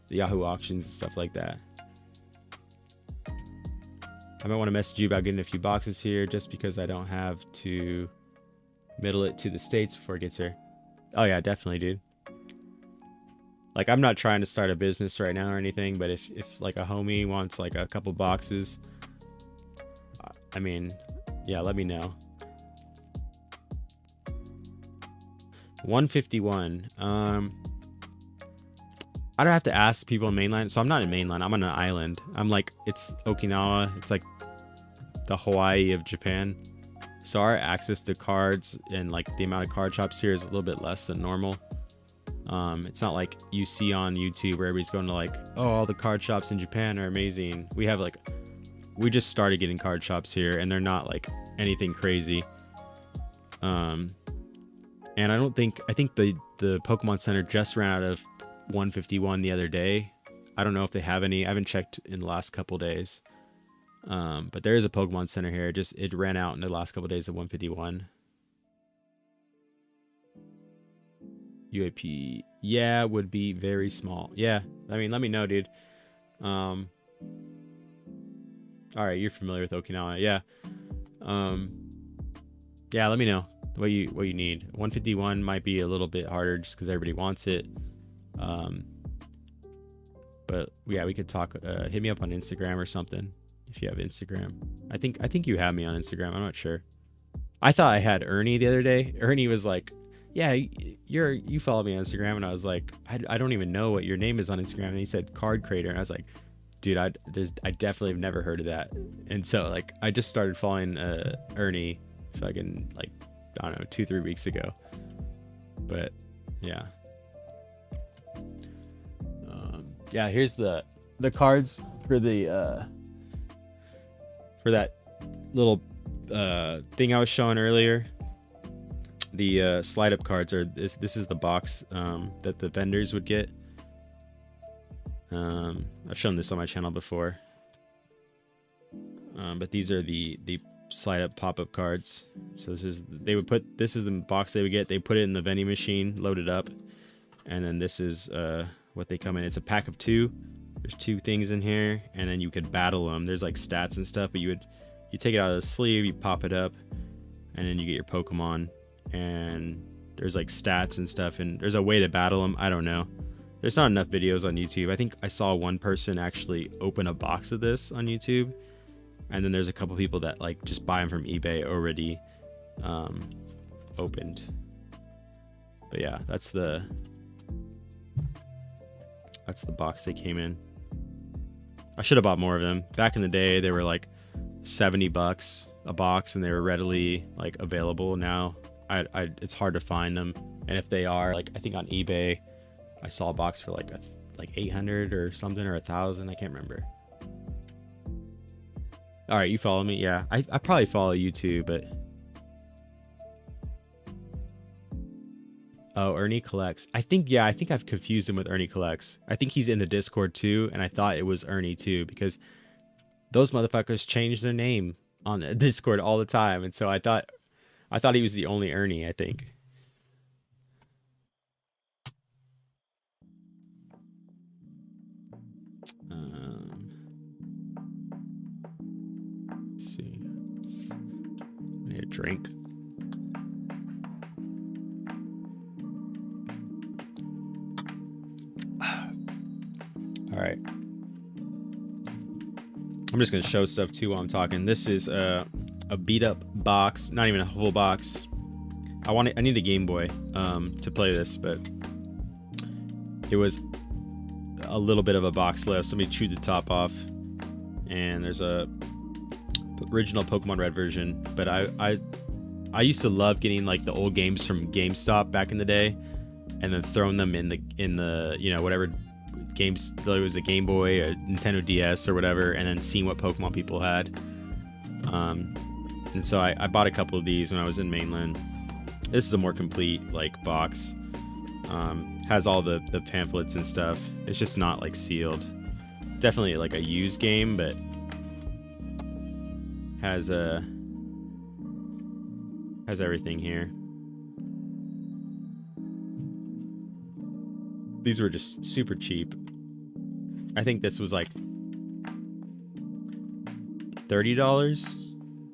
the Yahoo auctions and stuff like that. I might want to message you about getting a few boxes here just because I don't have to middle it to the States before it gets here. Oh yeah, definitely, dude. Like, I'm not trying to start a business right now or anything, but if like a homie wants like a couple boxes, I mean, yeah, let me know. 151. I don't have to ask people in mainland. So I'm not in mainland. I'm on an island. I'm like, it's Okinawa. It's like the Hawaii of Japan. So our access to cards and like the amount of card shops here is a little bit less than normal. It's not like you see on YouTube where everybody's going to like, oh, all the card shops in Japan are amazing. We have like, we just started getting card shops here and they're not like anything crazy. And I think the Pokemon Center just ran out of 151 the other day. I don't know if they have any. I haven't checked in the last couple days. But there is a Pokemon Center here. It ran out in the last couple days of 151. UAP, yeah, would be very small. Yeah, I mean, let me know, dude. All right, you're familiar with Okinawa, yeah. Yeah, let me know what you need. 151 might be a little bit harder just because everybody wants it. But yeah, we could talk. Hit me up on Instagram or something if you have Instagram. I think you have me on Instagram. I'm not sure. I thought I had Ernie the other day. Ernie was like, "Yeah, you follow me on Instagram," and I was like, "I don't even know what your name is on Instagram." And he said Card Creator, and I was like, "Dude, I definitely have never heard of that." And so like I just started following Ernie, fucking like I don't know 2-3 weeks ago. But yeah. Yeah, here's the cards for the for that little thing I was showing earlier. The slide up cards are this is the box that the vendors would get. I've shown this on my channel before. But these are the slide up pop-up cards. So this is the box they would get. They put it in the vending machine, load it up, and then this is what they come in. It's a pack of 2. There's 2 things in here, and then you could battle them. There's like stats and stuff, but you take it out of the sleeve, you pop it up, and then you get your Pokemon. And there's like stats and stuff, and there's a way to battle them. I don't know. There's not enough videos on YouTube. I think I saw one person actually open a box of this on YouTube, and then there's a couple people that like just buy them from eBay already opened. But yeah, that's the box they came in. I should have bought more of them. Back in the day, they were like $70 a box, and they were readily like available. Now, it's hard to find them, and if they are, like I think on eBay, I saw a box for like 800 or something, or 1,000. I can't remember. All right, you follow me? Yeah, I probably follow you too, but. Oh, Ernie Collects. I think I've confused him with Ernie Collects. I think he's in the Discord too, and I thought it was Ernie too, because those motherfuckers change their name on the Discord all the time, and so I thought he was the only Ernie, I think. Let's see. I need a drink. All right. I'm just gonna show stuff too while I'm talking. This is a beat up box, not even a whole box. I need a Game Boy to play this, but it was a little bit of a box left. Somebody chewed the top off, and there's a original Pokemon Red version. But I used to love getting like the old games from GameStop back in the day, and then throwing them in the you know, whatever games, whether it was a Game Boy, a Nintendo DS or whatever, and then seeing what Pokemon people had. And so I bought a couple of these when I was in mainland. This is a more complete like box. Has all the pamphlets and stuff. It's just not like sealed. Definitely like a used game, but has everything here. These were just super cheap. I think this was like $30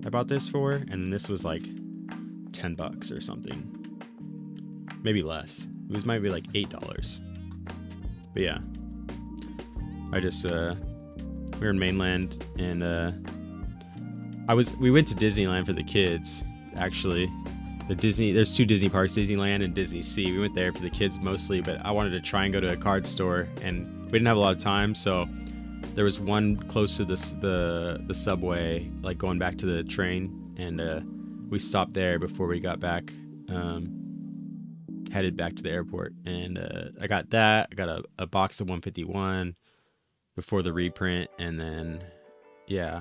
I bought this for, and this was like $10 or something. Maybe less. It was maybe like $8. But yeah. I just we were in mainland, and we went to Disneyland for the kids, actually. There's two Disney parks, Disneyland and Disney Sea. We went there for the kids mostly, but I wanted to try and go to a card store, and we didn't have a lot of time, so there was one close to the subway, like going back to the train, and we stopped there before we got back, headed back to the airport, and I got that. I got a box of 151 before the reprint, and then yeah,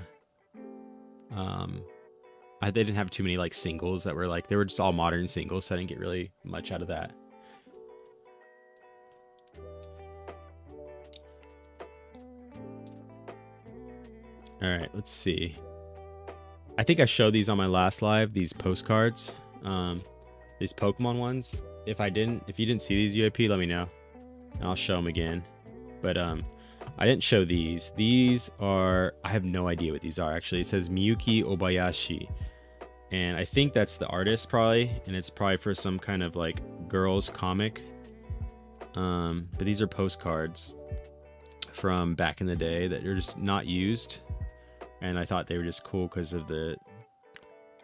they didn't have too many like singles that were like, they were just all modern singles, so I didn't get really much out of that. All right, let's see. I think I showed these on my last live, these postcards, these Pokemon ones. If you didn't see these, UAP, let me know, and I'll show them again. But I didn't show these. These are, I have no idea what these are actually. It says Miyuki Obayashi, and I think that's the artist probably, and it's probably for some kind of like girls comic. But these are postcards from back in the day that are just not used, and I thought they were just cool because of the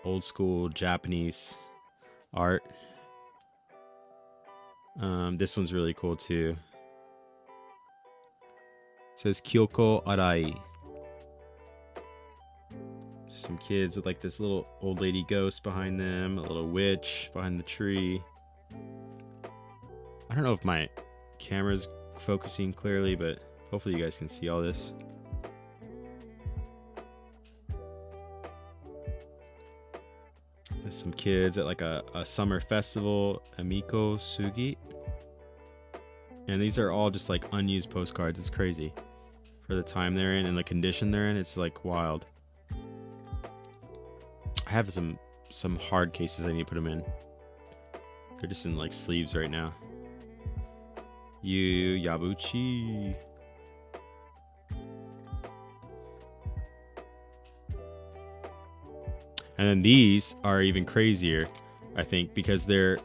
old school Japanese art. This one's really cool too. It says Kyoko Arai. Some kids with like this little old lady ghost behind them, a little witch behind the tree. I don't know if my camera's focusing clearly, but hopefully you guys can see all this. There's some kids at like a summer festival, Amiko Sugi. And these are all just like unused postcards. It's crazy. For the time they're in and the condition they're in, it's like wild. I have some hard cases I need to put them in. They're just in like sleeves right now. Yabuchi. And then these are even crazier, I think, because they're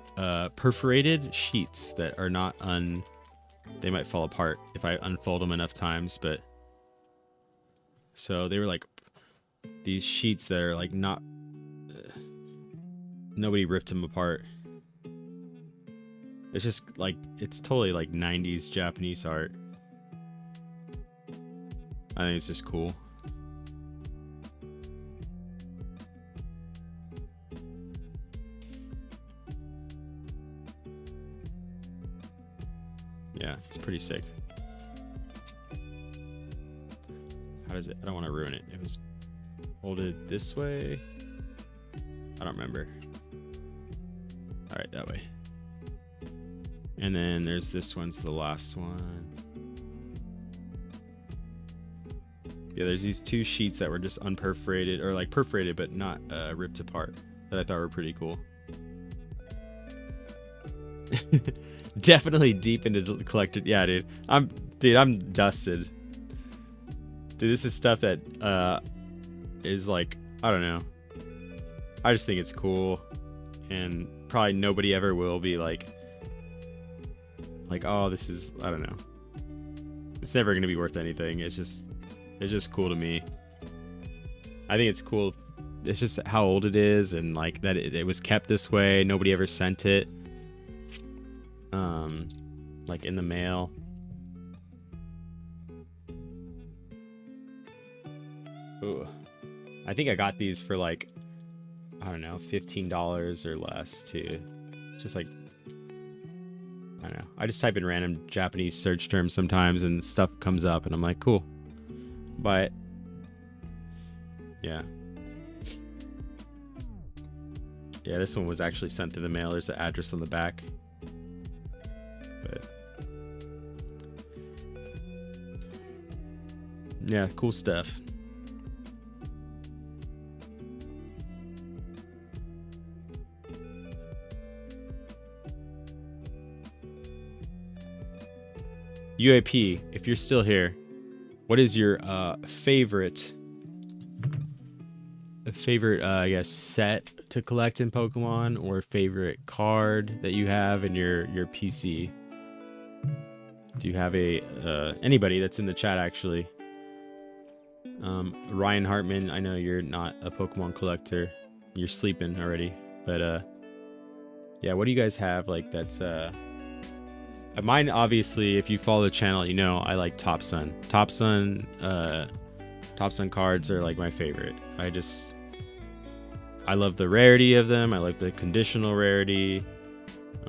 perforated sheets that are not they might fall apart if I unfold them enough times, but so they were like these sheets that are like not nobody ripped them apart. It's just like, it's totally like 90s Japanese art. I think it's just cool. Yeah, it's pretty sick. How does it? I don't want to ruin it. It was folded this way. I don't remember. All right, that way. And then there's this one's the last one. Yeah, there's these two sheets that were just unperforated, or like perforated but not ripped apart, that I thought were pretty cool. Definitely deep into collected. Yeah, dude. I'm dusted. Dude, this is stuff that is like, I don't know. I just think it's cool, and probably nobody ever will be like, oh, this is, I don't know. It's never gonna be worth anything. It's just cool to me. I think it's cool. It's just how old it is, and like that it was kept this way. Nobody ever sent it. Like in the mail. Ooh. I think I got these for like, I don't know, $15 or less too. Just like, I don't know. I just type in random Japanese search terms sometimes and stuff comes up and I'm like, cool. Buy it. Yeah. Yeah, this one was actually sent through the mail. There's an address on the back. But yeah, cool stuff. UAP, if you're still here, what is your favorite I guess set to collect in Pokemon, or favorite card that you have in your PC? Do you have a anybody that's in the chat actually? Ryan Hartman, I know you're not a Pokemon collector. You're sleeping already. But yeah, what do you guys have like that's mine? Obviously, if you follow the channel, you know I like Top Sun. Top Sun cards are like my favorite. I love the rarity of them. I like the conditional rarity.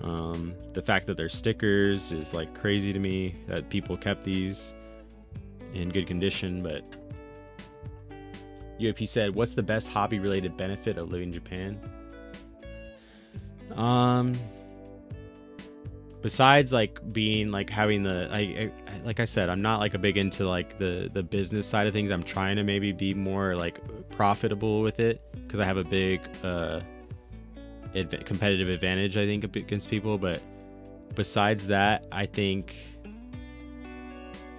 The fact that they're stickers is like crazy to me that people kept these in good condition. But UAP said, what's the best hobby related benefit of living in Japan? Besides like being like having the like I said, I'm not like a big into like the business side of things. I'm trying to maybe be more like profitable with it because I have a big competitive advantage, I think, against people. But besides that, I think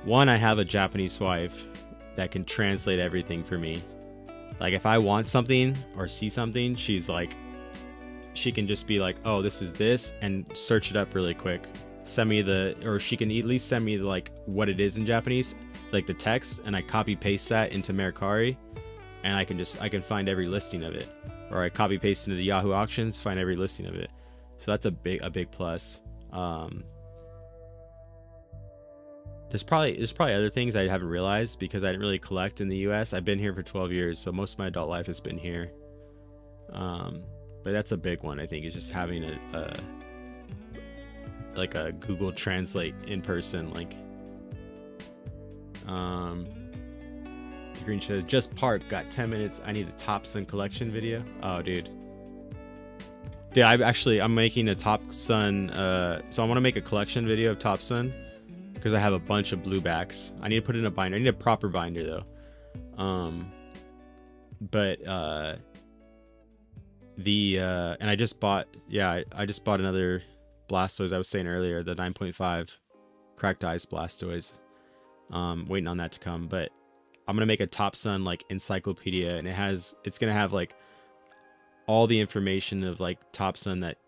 one, I have a Japanese wife that can translate everything for me. Like if I want something or see something, she's like, she can just be like, oh, this is this, and search it up really quick. Send me or she can at least send me like what it is in Japanese, like the text, and I copy paste that into Mercari, and I can find every listing of it. Or I copy paste into the Yahoo auctions, find every listing of it. So that's a big plus. There's probably other things I haven't realized because I didn't really collect in the US. I've been here for 12 years, so most of my adult life has been here. But that's a big one, I think, is just having a Google Translate in person. Like, the Green says, just parked, got 10 minutes. I need a Top Sun collection video. Oh, dude, I'm making a Top Sun. So I want to make a collection video of Top Sun because I have a bunch of blue backs. I need to put it in a binder. I need a proper binder though. And I just bought another Blastoise. I was saying earlier, the 9.5 cracked ice Blastoise. Waiting on that to come, but I'm gonna make a Top Sun like encyclopedia, and it's gonna have like all the information of like Top Sun, that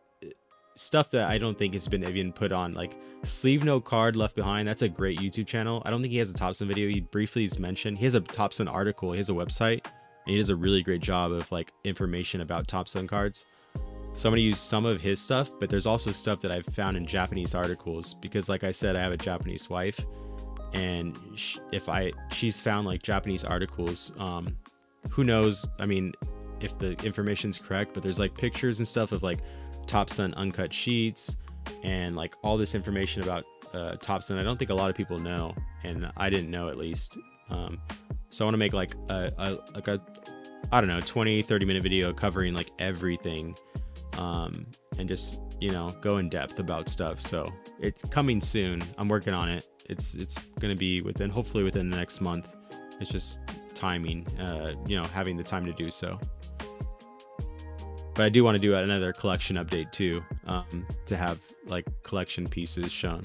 stuff that I don't think has been even put on, like Sleeve No Card Left Behind. That's a great YouTube channel. I don't think he has a Top Sun video. He briefly is mentioned. He has a Top Sun article. He has a website. And he does a really great job of like information about Top Sun cards. So I'm going to use some of his stuff, but there's also stuff that I've found in Japanese articles because, like I said, I have a Japanese wife, and she's found like Japanese articles. Who knows? I mean, if the information's correct, but there's like pictures and stuff of like Top Sun uncut sheets and like all this information about Top Sun. I don't think a lot of people know, and I didn't know, at least. So I want to make like a I don't know, 20-30 minute video covering like everything, and just, you know, go in depth about stuff. So it's coming soon. I'm working on it. It's gonna be hopefully within the next month. It's just timing, you know, having the time to do so. But I do want to do another collection update too, to have like collection pieces shown.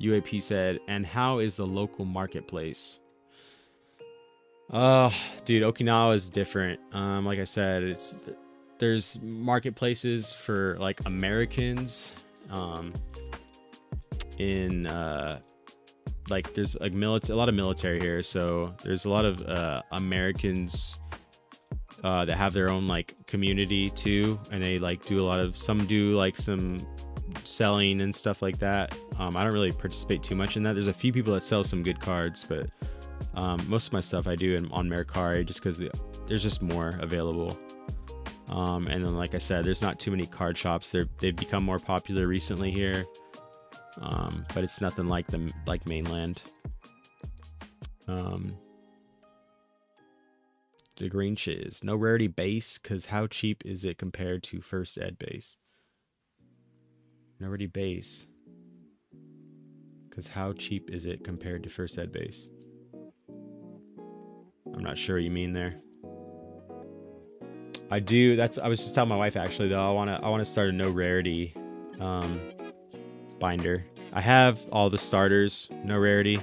UAP said, and how is the local marketplace? Dude, Okinawa is different. Like I said, there's marketplaces for like Americans, in like there's like a lot of military here, so there's a lot of Americans that have their own like community too, and they like some do like some selling and stuff like that. I don't really participate too much in that. There's a few people that sell some good cards, but most of my stuff I do on Mercari just because there's just more available. And then, like I said, there's not too many card shops. They've become more popular recently here, but it's nothing like mainland. The green shiz, no rarity base, because how cheap is it compared to first ed base? No rarity base, because how cheap is it compared to first ed base? I'm not sure what you mean there. I was just telling my wife actually though, I want to start a no rarity binder. I have all the starters, no rarity,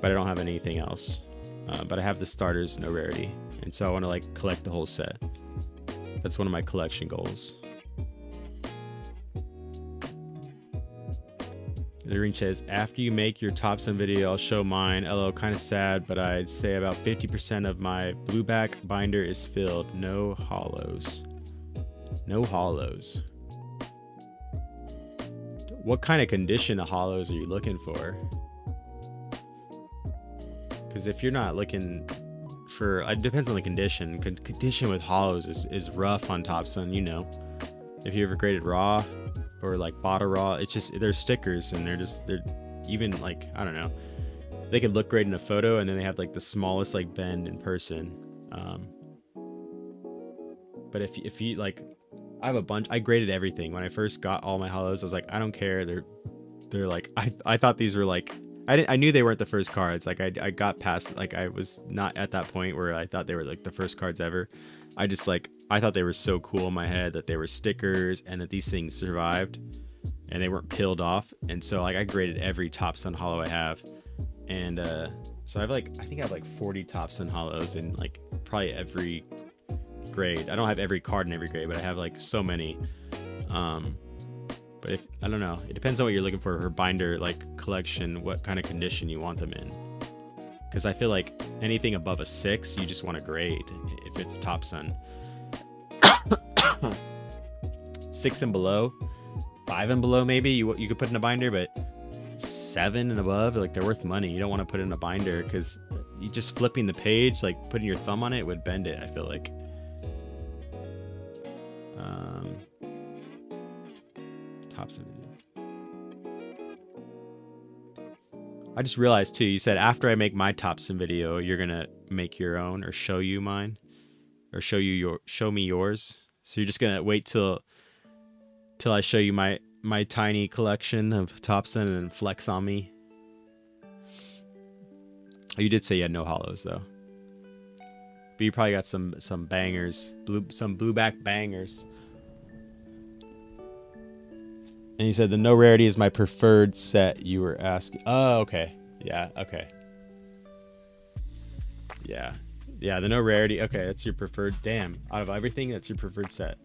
but I don't have anything else. But I have the starters, no rarity, and so I want to like collect the whole set. That's one of my collection goals. The ring says, after you make your Topsun video, I'll show mine. LO, kind of sad, but I'd say about 50% of my blueback binder is filled. No hollows. No hollows. What kind of condition of hollows are you looking for? Because if you're not looking for, it depends on the condition. Condition with hollows is rough on Topsun, you know. If you ever graded raw or like bottle raw, it's just, they're stickers and they're even like, I don't know. They could look great in a photo and then they have like the smallest like bend in person. But if you like, I have a bunch, I graded everything. When I first got all my hollows, I was like, I don't care. They're like, I thought these were like, I knew they weren't the first cards. Like I got past, like I was not at that point where I thought they were like the first cards ever. I just like, I thought they were so cool in my head that they were stickers and that these things survived and they weren't peeled off. And so like I graded every Topsun hollow I have. And so I have like, I think I have like 40 Topsun hollows in like probably every grade. I don't have every card in every grade, but I have like so many. But if, I don't know, it depends on what you're looking for binder, like collection, what kind of condition you want them in. Because I feel like anything above a 6, you just want to grade if it's Topsun. 6 and below, 5 and below, maybe you could put in a binder, but 7 and above, like they're worth money. You don't want to put in a binder because you just flipping the page, like putting your thumb on it would bend it, I feel like. Topsun. I just realized too, you said after I make my Topsun video, you're gonna make your own or show you mine, or show me yours. So you're just gonna wait till I show you my tiny collection of Topsun and then flex on me. Oh, you did say you had no hollows though, but you probably got some bangers, some blueback bangers. And you said the no rarity is my preferred set you were asking. Oh, okay. Yeah, okay. Yeah. Yeah, the no rarity. Okay, that's your preferred. Damn. Out of everything, that's your preferred set.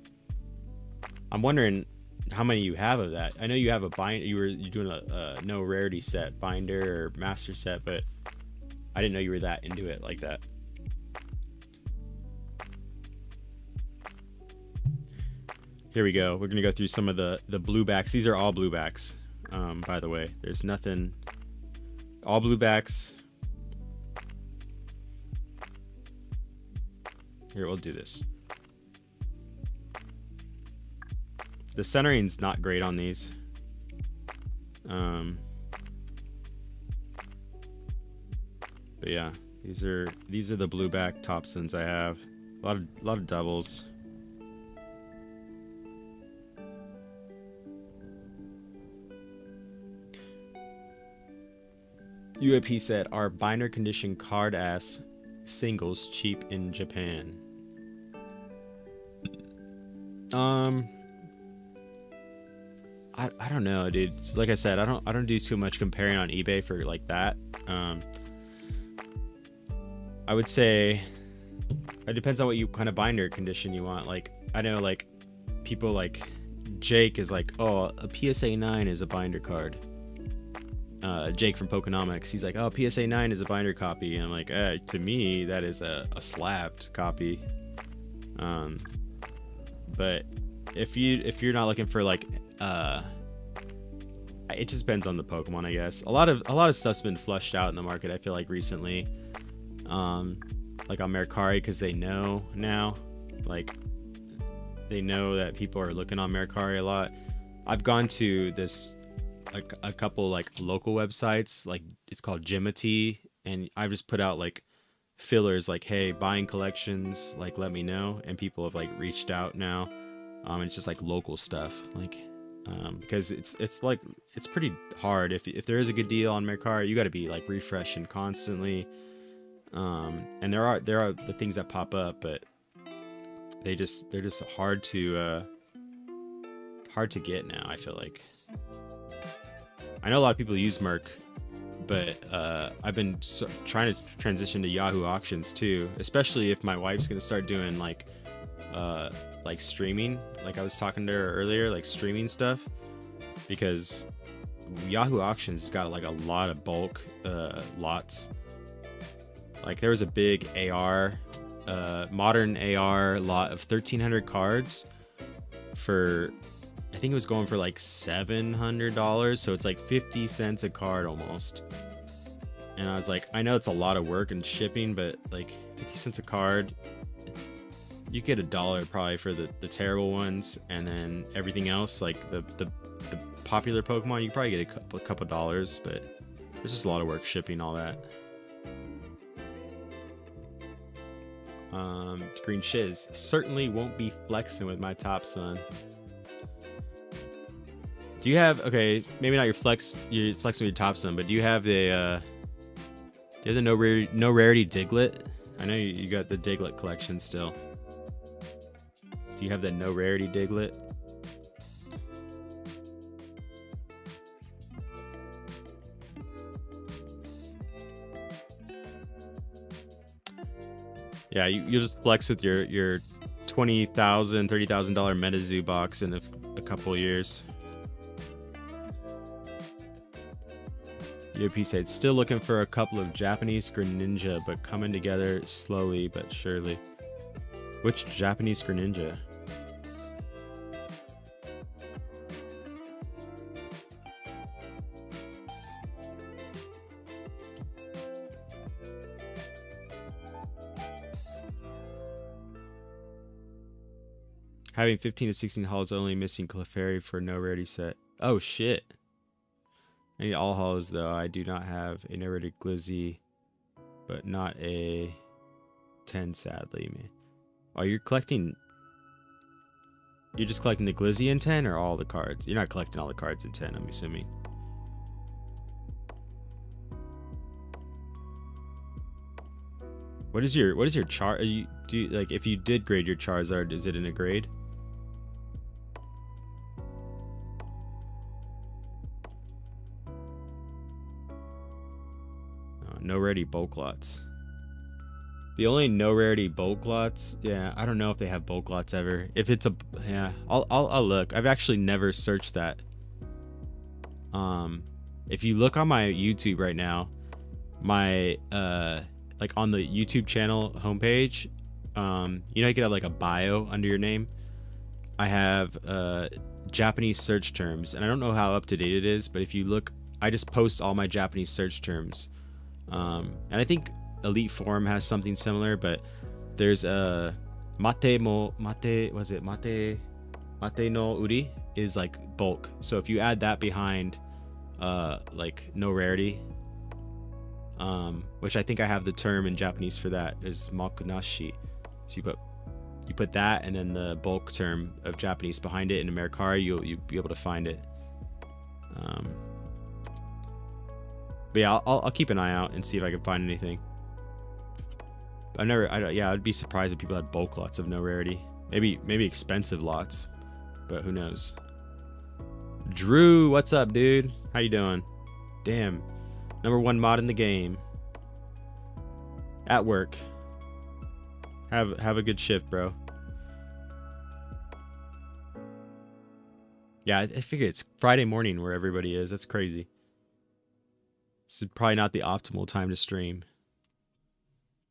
I'm wondering how many you have of that. I know you have a binder. You're doing a no rarity set, binder or master set, but I didn't know you were that into it like that. Here we go. We're gonna go through some of the bluebacks. These are all bluebacks, by the way. There's nothing. All bluebacks. Here, we'll do this. The centering's not great on these. But yeah, these are the blueback Topsuns I have. A lot of doubles. UAP said, are binder condition card ass singles cheap in Japan? I don't know, dude. Like I said, I don't do too much comparing on eBay for like that. I would say it depends on what you kind of binder condition you want. Like I know like people like Jake is like, oh, a PSA 9 is a binder card. Jake from Pokenomics, he's like, oh, PSA 9 is a binder copy, and I'm like, to me that is a slabbed copy. But if you're not looking for like it just depends on the Pokemon, I guess. A lot of stuff's been flushed out in the market, I feel like, recently, like on Mercari, because they know now, like they know that people are looking on Mercari a lot. I've gone to this like a couple like local websites, like it's called Jimity, and I've just put out like fillers like, hey, buying collections, like let me know, and people have like reached out now. It's just like local stuff, like because it's like it's pretty hard if there is a good deal on Mercari, you got to be like refreshing constantly, and there are the things that pop up, but they're just hard to get now, I feel like. I know a lot of people use Merc, but I've been trying to transition to Yahoo Auctions too, especially if my wife's gonna start doing like streaming, like I was talking to her earlier, like streaming stuff, because Yahoo Auctions has got like a lot of bulk lots. Like there was a big AR, modern AR lot of 1,300 cards for, I think it was going for like $700, so it's like 50 cents a card almost. And I was like, I know it's a lot of work and shipping, but like 50 cents a card, you get $1 probably for the terrible ones, and then everything else, like the popular Pokemon, you probably get a couple dollars, but there's just a lot of work shipping all that. Green Shiz certainly won't be flexing with my top, son. Do you have, okay, maybe not you're flexing with your top, son, but do you have the no rarity Diglett? I know you got the Diglett collection still. Do you have the no rarity Diglett? Yeah, you'll just flex with your $20,000, $30,000 MetaZoo box in a couple years. UP said, still looking for a couple of Japanese Greninja, but coming together slowly but surely. Which Japanese Greninja? Having 15 to 16 halls only, missing Clefairy for no rarity set. Oh shit. I need all halls though. I do not have a no rarity Glizzy, but not a 10 sadly, man. Oh, you're just collecting the Glizzy in 10 or all the cards? You're not collecting all the cards in 10, I'm assuming. What is your char? Like if you did grade your Charizard, is it in a grade? No rarity bulk lots. The only no rarity bulk lots, yeah, I don't know if they have bulk lots ever. If it's yeah, I'll look. I've actually never searched that. If you look on my YouTube right now, my like on the YouTube channel homepage, you know, you could have like a bio under your name. I have Japanese search terms, and I don't know how up to date it is, but if you look, I just post all my Japanese search terms. And I think Elite Forum has something similar, but there's a mate no uri is like bulk. So if you add that behind like no rarity, which I think I have the term in Japanese for that is makunashi. So you put that and then the bulk term of Japanese behind it in Americari, you'll be able to find it. But yeah, I'll keep an eye out and see if I can find anything. I'd be surprised if people had bulk lots of no rarity. Maybe expensive lots, but who knows. Drew, what's up, dude? How you doing? Damn, #1 mod in the game. At work. Have a good shift, bro. Yeah, I figure it's Friday morning where everybody is. That's crazy. This is probably not the optimal time to stream.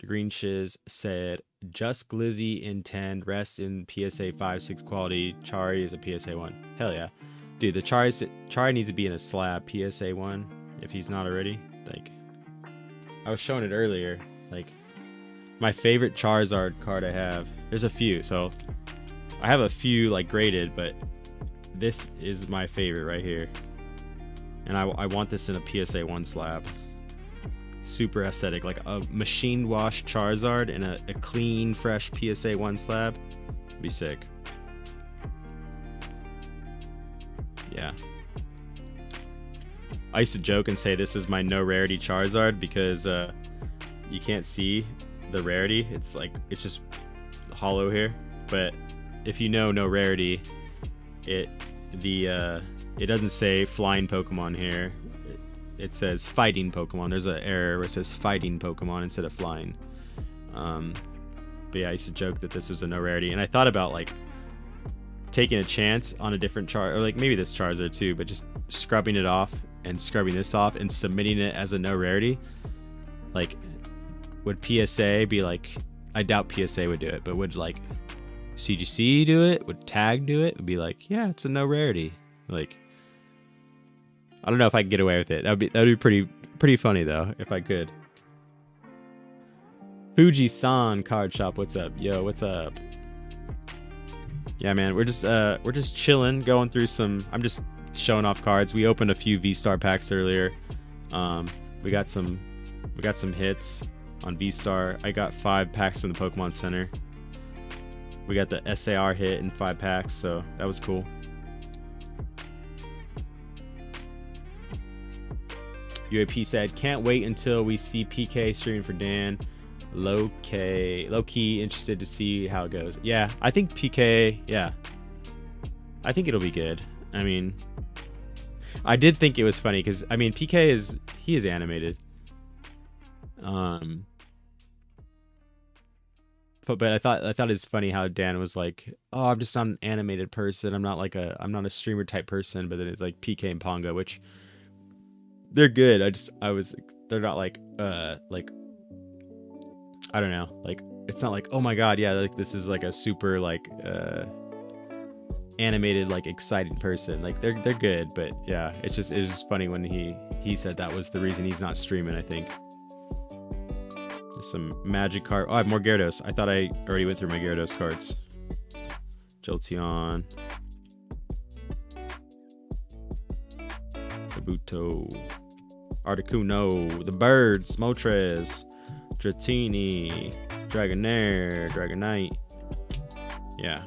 The Green Shiz said, just Glizzy in 10, rest in PSA 5-6 quality. Chari is a PSA 1. Hell yeah. Dude, the Chari needs to be in a slab PSA 1 if he's not already. Like, I was showing it earlier. Like, my favorite Charizard card I have. There's a few, so I have a few like graded, but this is my favorite right here. And I want this in a PSA 1 slab. Super aesthetic, like a machine wash Charizard in a clean, fresh PSA 1 slab. It'd be sick. Yeah. I used to joke and say this is my no rarity Charizard because you can't see the rarity. It's just hollow here. But if you know no rarity, the it doesn't say flying Pokemon here. It says fighting Pokemon. There's an error where it says fighting Pokemon instead of flying. But yeah, I used to joke that this was a no rarity, and I thought about like taking a chance on a different chart, or like maybe this Charizard too, but just scrubbing it off and scrubbing this off and submitting it as a no rarity. Like, would PSA be like, I doubt PSA would do it, but would like CGC do it? Would Tag do it? Would be like, yeah, it's a no rarity. Like, I don't know if I could get away with it. That'd be pretty funny though, if I could. Fuji-san Card Shop, what's up? Yo, what's up? Yeah, man, we're just chilling, going through some. I'm just showing off cards. We opened a few V-Star packs earlier. We got some hits on V-Star. I got 5 packs from the Pokemon Center. We got the SAR hit in 5 packs, so that was cool. UAP said, can't wait until we see PK streaming for Dan. Low key interested to see how it goes. Yeah, I think PK, yeah, I think it'll be good. I mean, I did think it was funny because I mean PK is animated. But I thought it's funny how Dan was like, oh, I'm just not an animated person. I'm not a streamer type person. But then it's like PK and Pongo, which they're good. They're not like I don't know, like it's not like, oh my god, yeah, like this is like a super like animated like exciting person. Like they're good, but yeah, it's just funny when he said that was the reason he's not streaming. I think there's some magic card. Oh, I have more Gyarados. I thought I already went through my Gyarados cards. Jolteon, Kabuto, Articuno, the birds, Moltres, Dratini, Dragonair, Dragonite. Yeah,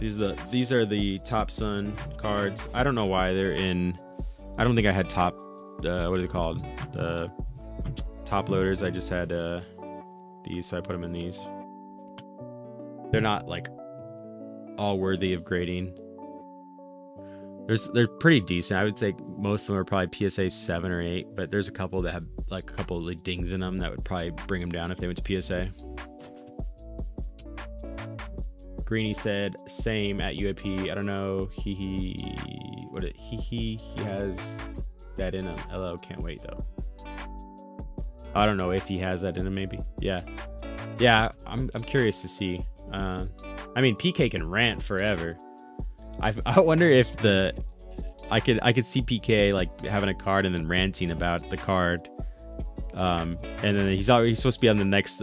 these are the Top Sun cards. I don't know why they're in. I don't think I had top. What is it called? The top loaders. I just had these, so I put them in these. They're not like all worthy of grading. They're pretty decent. I would say most of them are probably PSA 7 or 8, but there's a couple that have like a couple of like dings in them that would probably bring them down if they went to PSA. Greeny said same at UAP. I don't know. He has that in him. LO, can't wait though. I don't know if he has that in him. Maybe. Yeah. I'm curious to see. I mean, PK can rant forever. I wonder if I could see PK like having a card and then ranting about the card, and then he's supposed to be on the next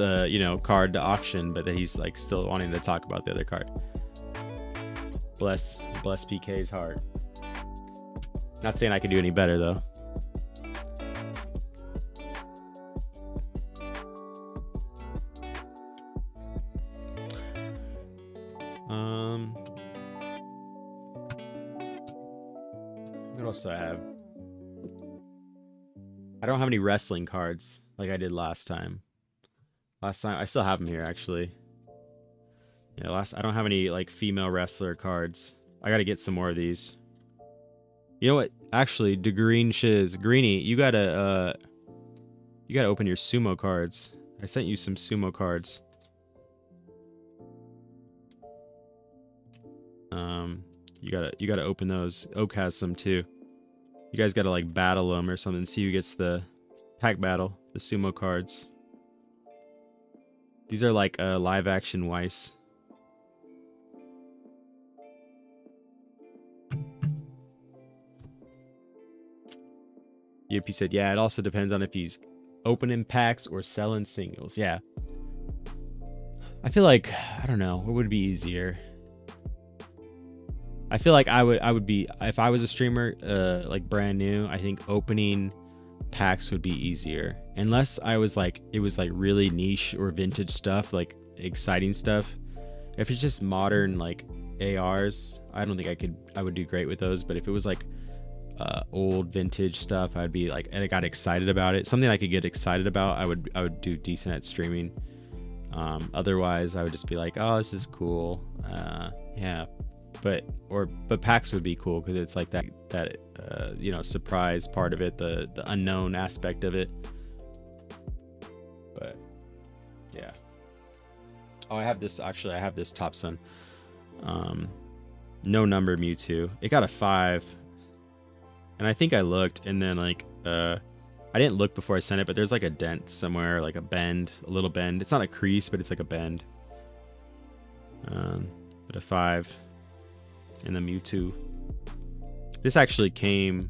card to auction, but then he's like still wanting to talk about the other card. Bless PK's heart. Not saying I could do any better though. What else do I have? I don't have any wrestling cards like I did last time. I still have them here actually. Yeah, I don't have any like female wrestler cards. I gotta get some more of these. You know what? Actually, Greeny, you gotta open your sumo cards. I sent you some sumo cards. You gotta open those. Oak has some too. You guys gotta like battle them or something. See who gets the pack battle. The sumo cards. These are like live action Weiss. Yuppie said, yeah, it also depends on if he's opening packs or selling singles. Yeah. I feel like, I don't know, what would be easier? I feel like I would be, if I was a streamer like brand new, I think opening packs would be easier. Unless I was like, it was like really niche or vintage stuff, like exciting stuff. If it's just modern like ARs, I don't think I would do great with those. But if it was like old vintage stuff, I'd be like, and I got excited about it. Something I could get excited about, I would do decent at streaming. Otherwise I would just be like, oh, this is cool. Yeah. but packs would be cool because it's like that you know, surprise part of it, the unknown aspect of it. But yeah. Oh, I have this Top Sun. No number Mewtwo. It got a 5. And I think I looked, and then like I didn't look before I sent it, but there's like a dent somewhere, like a bend, a little bend. It's not a crease, but it's like a bend. But a 5. And the Mewtwo. This actually came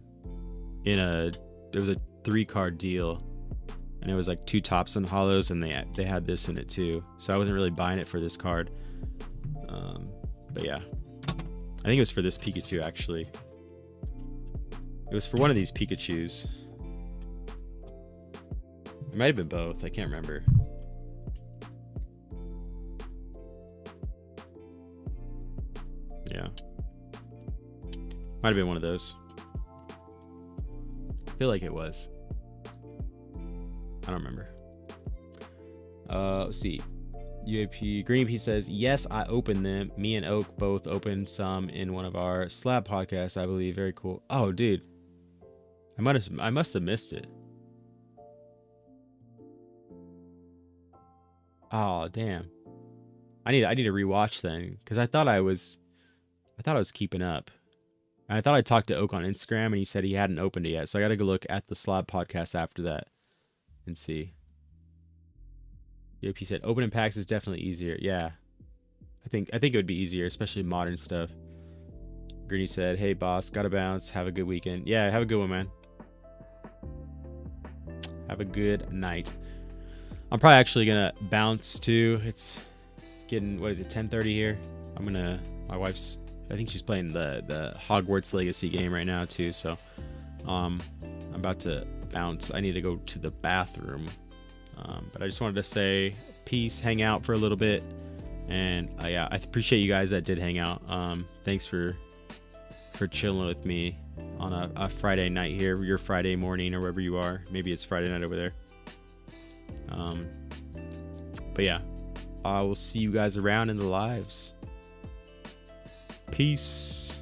in there was a 3-card deal, and it was like 2 tops and hollows, and they had this in it too. So I wasn't really buying it for this card. But yeah, I think it was for this Pikachu actually. It was for one of these Pikachus. It might have been both. I can't remember. Yeah. Might have been one of those. I feel like it was. I don't remember. Let's see. UAP Green Pea says, yes, I opened them. Me and Oak both opened some in one of our slab podcasts, I believe. Very cool. Oh, dude. I must have missed it. Oh, damn. I need to rewatch then, because I thought I was keeping up. And I thought I talked to Oak on Instagram, and he said he hadn't opened it yet. So I got to go look at the slab podcast after that and see. Yep, he said opening packs is definitely easier. Yeah, I think it would be easier, especially modern stuff. Greeny said, "Hey boss, gotta bounce. Have a good weekend." Yeah, have a good one, man. Have a good night. I'm probably actually gonna bounce too. It's getting, what is it, 10:30 here. My wife's, I think she's playing the Hogwarts Legacy game right now too. So I'm about to bounce. I need to go to the bathroom. But I just wanted to say peace, hang out for a little bit, and yeah, I appreciate you guys that did hang out. Thanks for chilling with me on a Friday night here, your Friday morning, or wherever you are. Maybe it's Friday night over there. But yeah, I will see you guys around in the lives. Peace.